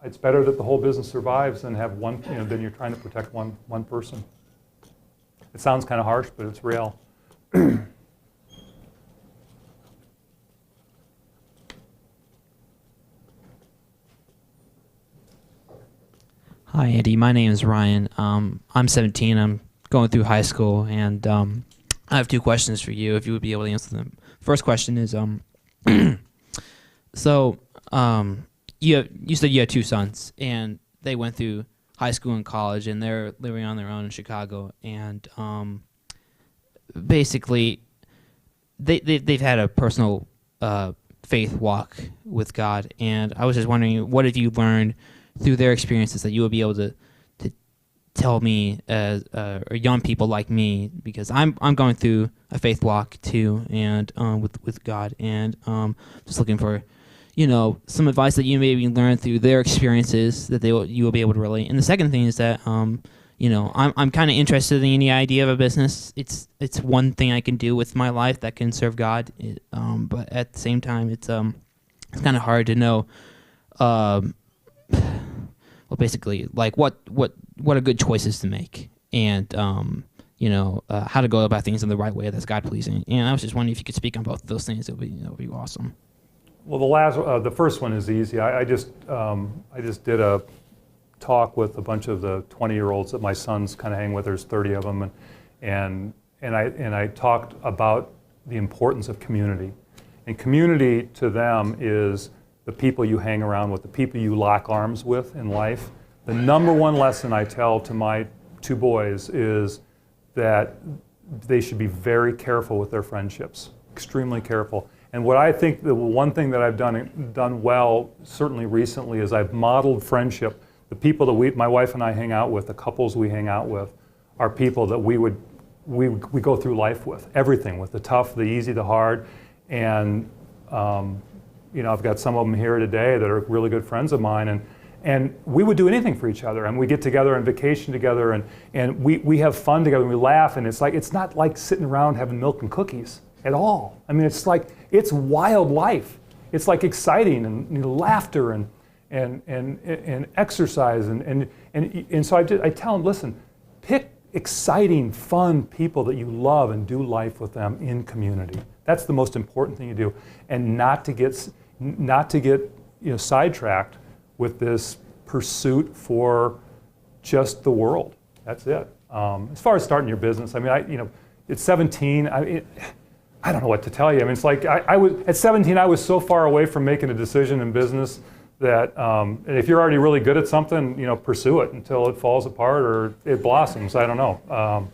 it's better that the whole business survives than have one, than you're trying to protect one person. It sounds kind of harsh, but it's real. Hi, Andy. My name is Ryan. I'm 17. I'm going through high school, and I have two questions for you, if you would be able to answer them. First question is, you said you had two sons, and they went through high school and college, and they're living on their own in Chicago, and basically they've had a personal faith walk with God, and I was just wondering, what have you learned through their experiences that you would be able to tell me as or young people like me, because I'm going through a faith walk too, and with God, and just looking for some advice that you maybe learned through their experiences that you will be able to relate. And the second thing is that I'm kind of interested in the idea of a business. It's one thing I can do with my life that can serve God, but at the same time it's kind of hard to know. Well, basically, like what are good choices to make, and how to go about things in the right way that's God pleasing. And I was just wondering if you could speak on both of those things. It would be awesome. Well, the first one is easy. I just did a talk with a bunch of the 20-year-olds that my sons kind of hang with. There's 30 of them, and I talked about the importance of community. And community to them is the people you hang around with, the people you lock arms with in life. The number one lesson I tell to my two boys is that they should be very careful with their friendships, extremely careful. And what I think the one thing that I've done well, certainly recently, is I've modeled friendship. The people that my wife and I hang out with, the couples we hang out with, are people that we go through life with, everything, with the tough, the easy, the hard. And I've got some of them here today that are really good friends of mine, and we would do anything for each other. And we get together on vacation together, and we have fun together, and we laugh, and it's not like sitting around having milk and cookies. at all. I mean, it's like, it's wild life. It's like exciting and laughter and exercise. And so I tell them, listen, pick exciting, fun people that you love and do life with them in community. That's the most important thing you do. And not to get sidetracked with this pursuit for just the world. That's it. As far as starting your business, I mean, at 17, I don't know what to tell you. I mean, it's like I was at 17. I was so far away from making a decision in business that if you're already really good at something, pursue it until it falls apart or it blossoms. I don't know.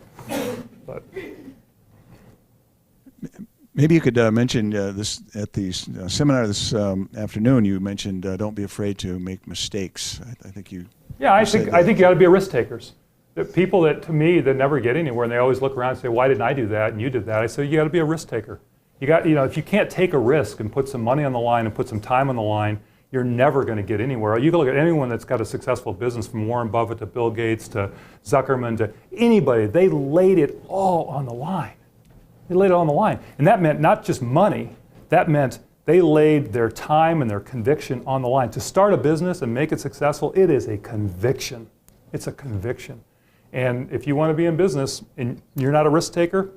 But maybe you could mention this at the seminar this afternoon. You mentioned don't be afraid to make mistakes. I think you. Yeah, I think you got to be a risk takers. The people that, to me, that never get anywhere, and they always look around and say, "Why didn't I do that?" and you did that. I say, you got to be a risk taker. You got, if you can't take a risk and put some money on the line and put some time on the line, you're never going to get anywhere. You can look at anyone that's got a successful business, from Warren Buffett to Bill Gates to Zuckerman to anybody. They laid it all on the line. They laid it on the line, and that meant not just money. That meant they laid their time and their conviction on the line. To start a business and make it successful, it is a conviction. It's a conviction. And if you want to be in business and you're not a risk taker,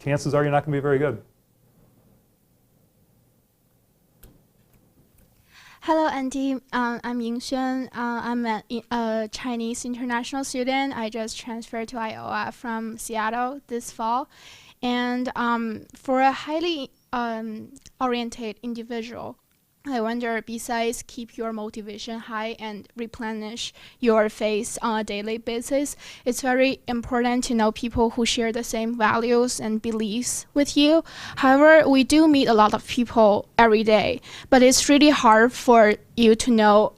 chances are you're not going to be very good. Hello, Andy. I'm Ying Xuan. I'm a Chinese international student. I just transferred to Iowa from Seattle this fall. And for a highly oriented individual, I wonder, besides keep your motivation high and replenish your faith on a daily basis, it's very important to know people who share the same values and beliefs with you. However, we do meet a lot of people every day, but it's really hard for you to know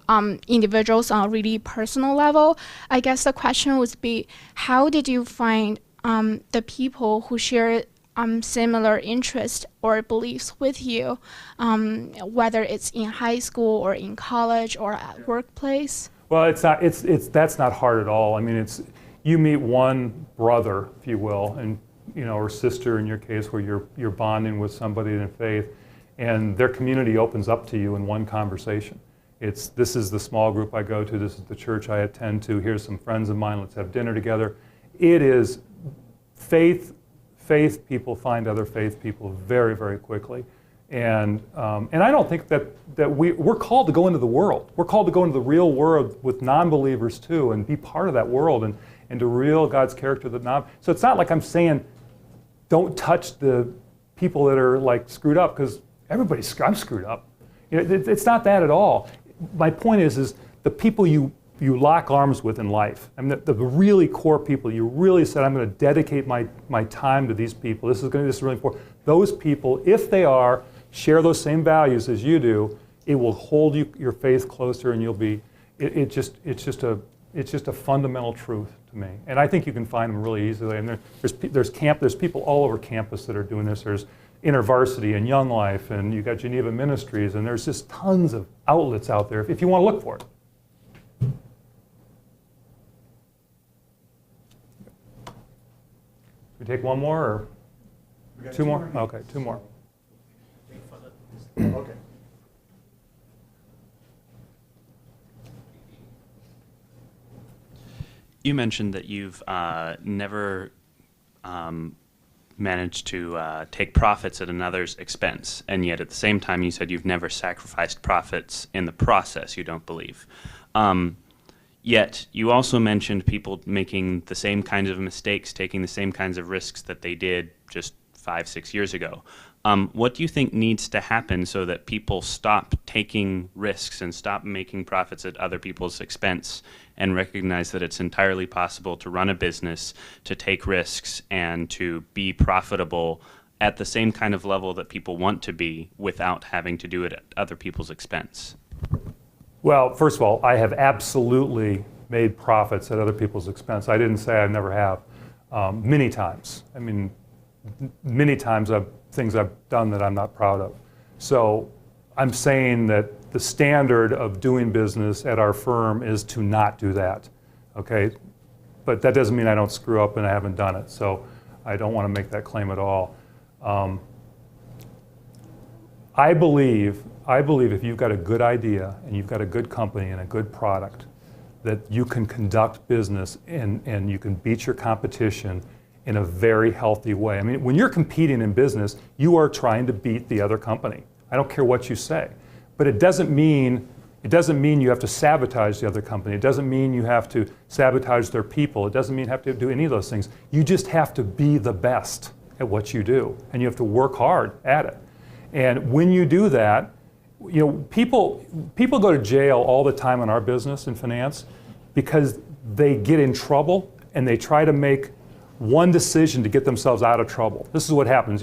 individuals on a really personal level. I guess the question would be, how did you find the people who share similar interests or beliefs with you, whether it's in high school or in college or at workplace? Well, it's not. That's not hard at all. I mean, you meet one brother, if you will, and or sister in your case, where you're bonding with somebody in faith, and their community opens up to you in one conversation. This is the small group I go to. This is the church I attend to. Here's some friends of mine. Let's have dinner together. It is faith people find other faith people very, very quickly. And I don't think that we're called to go into the world. We're called to go into the real world with non-believers too and be part of that world and to reveal God's character. So it's not like I'm saying don't touch the people that are like screwed up, because I'm screwed up. It's not that at all. My point is the people you lock arms with in life. I mean, the really core people, you really said, I'm going to dedicate my time to these people. This is really important. Those people, if they share those same values as you do, it will hold your faith closer, and you'll be. It's just a fundamental truth to me. And I think you can find them really easily. And there's people all over campus that are doing this. There's InterVarsity and Young Life, and you got Geneva Ministries, and there's just tons of outlets out there if you want to look for it. We take one more or two more? Okay, two more. Okay. You mentioned that you've never managed to take profits at another's expense, and yet at the same time you said you've never sacrificed profits in the process, you don't believe. Yet, you also mentioned people making the same kinds of mistakes, taking the same kinds of risks that they did just 5-6 years ago. What do you think needs to happen so that people stop taking risks and stop making profits at other people's expense and recognize that it's entirely possible to run a business, to take risks, and to be profitable at the same kind of level that people want to be without having to do it at other people's expense? Well, first of all, I have absolutely made profits at other people's expense. I didn't say I never have. Many times. I mean, many times things I've done that I'm not proud of. So I'm saying that the standard of doing business at our firm is to not do that, okay? But that doesn't mean I don't screw up and I haven't done it. So I don't want to make that claim at all. I believe if you've got a good idea and you've got a good company and a good product, that you can conduct business and you can beat your competition in a very healthy way. I mean, when you're competing in business, you are trying to beat the other company. I don't care what you say. But it doesn't mean you have to sabotage the other company. It doesn't mean you have to sabotage their people. It doesn't mean you have to do any of those things. You just have to be the best at what you do, and you have to work hard at it. And when you do that, you know, people go to jail all the time in our business in finance because they get in trouble and they try to make one decision to get themselves out of trouble. This is what happens.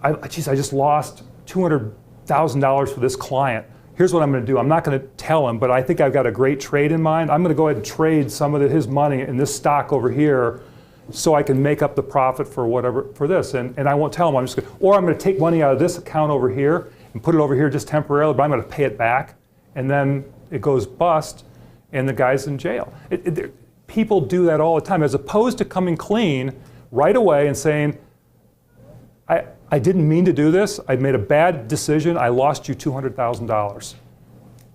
I just lost $200,000 for this client. Here's what I'm going to do. I'm not going to tell him, but I think I've got a great trade in mind. I'm going to go ahead and trade some of his money in this stock over here so I can make up the profit for whatever, for this. And I won't tell him. I'm going to take money out of this account over here and put it over here just temporarily, but I'm going to pay it back. And then it goes bust and the guy's in jail. People do that all the time, as opposed to coming clean right away and saying, I didn't mean to do this. I made a bad decision. I lost you $200,000.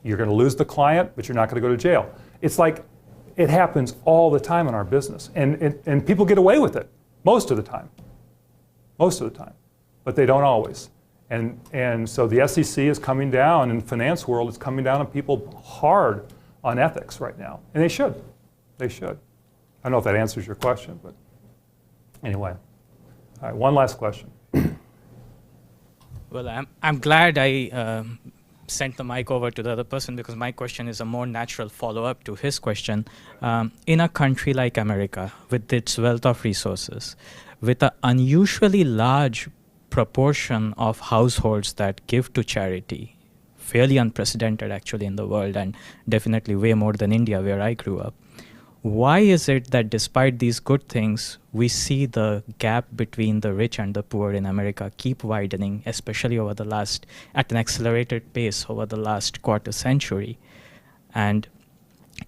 You're going to lose the client, but you're not going to go to jail. It's like, it happens all the time in our business. And people get away with it most of the time. Most of the time. But they don't always. And so the SEC is coming down, in the finance world, it's coming down on people hard on ethics right now. And they should. They should. I don't know if that answers your question, but anyway. All right, one last question. Well, I'm glad I sent the mic over to the other person, because my question is a more natural follow-up to his question. In a country like America, with its wealth of resources, with an unusually large proportion of households that give to charity, fairly unprecedented actually in the world, and definitely way more than India, where I grew up, why is it that despite these good things, we see the gap between the rich and the poor in America keep widening, especially over the last, at an accelerated pace over the last quarter century? And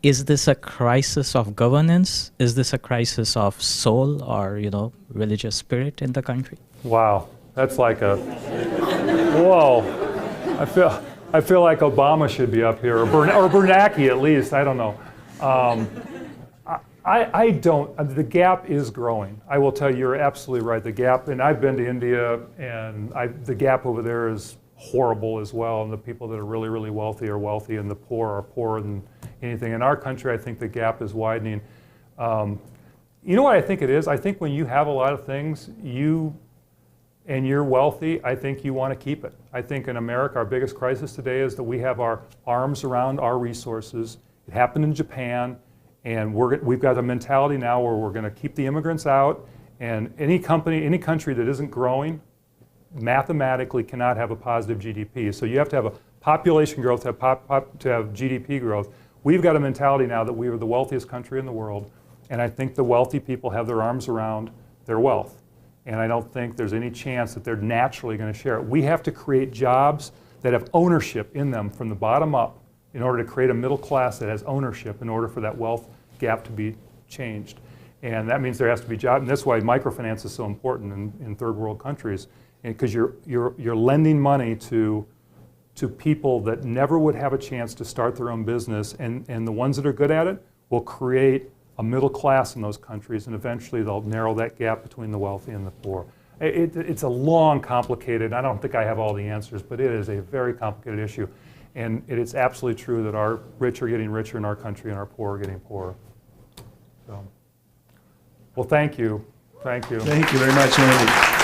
is this a crisis of governance? Is this a crisis of soul or, religious spirit in the country? Wow, that's like a, whoa. I feel like Obama should be up here, or Bernanke at least, I don't know. I don't, the gap is growing. I will tell you, you're absolutely right. The gap, and I've been to India, and the gap over there is horrible as well. And the people that are really, really wealthy are wealthy, and the poor are poorer than anything. In our country, I think the gap is widening. You know what I think it is? I think when you have a lot of things, and you're wealthy, I think you want to keep it. I think in America, our biggest crisis today is that we have our arms around our resources. It happened in Japan. And we've got a mentality now where we're going to keep the immigrants out, and any country that isn't growing mathematically cannot have a positive GDP. So you have to have a population growth to have GDP growth. We've got a mentality now that we are the wealthiest country in the world, and I think the wealthy people have their arms around their wealth. And I don't think there's any chance that they're naturally going to share it. We have to create jobs that have ownership in them from the bottom up in order to create a middle class that has ownership in order for that wealth gap to be changed. And that means there has to be jobs, and that's why microfinance is so important in third world countries, because you're lending money to people that never would have a chance to start their own business, and the ones that are good at it will create a middle class in those countries, and eventually they'll narrow that gap between the wealthy and the poor. It's a long, complicated, I don't think I have all the answers, but it is a very complicated issue. And it is absolutely true that our rich are getting richer in our country and our poor are getting poorer. So, well, thank you. Thank you. Thank you very much, Andy.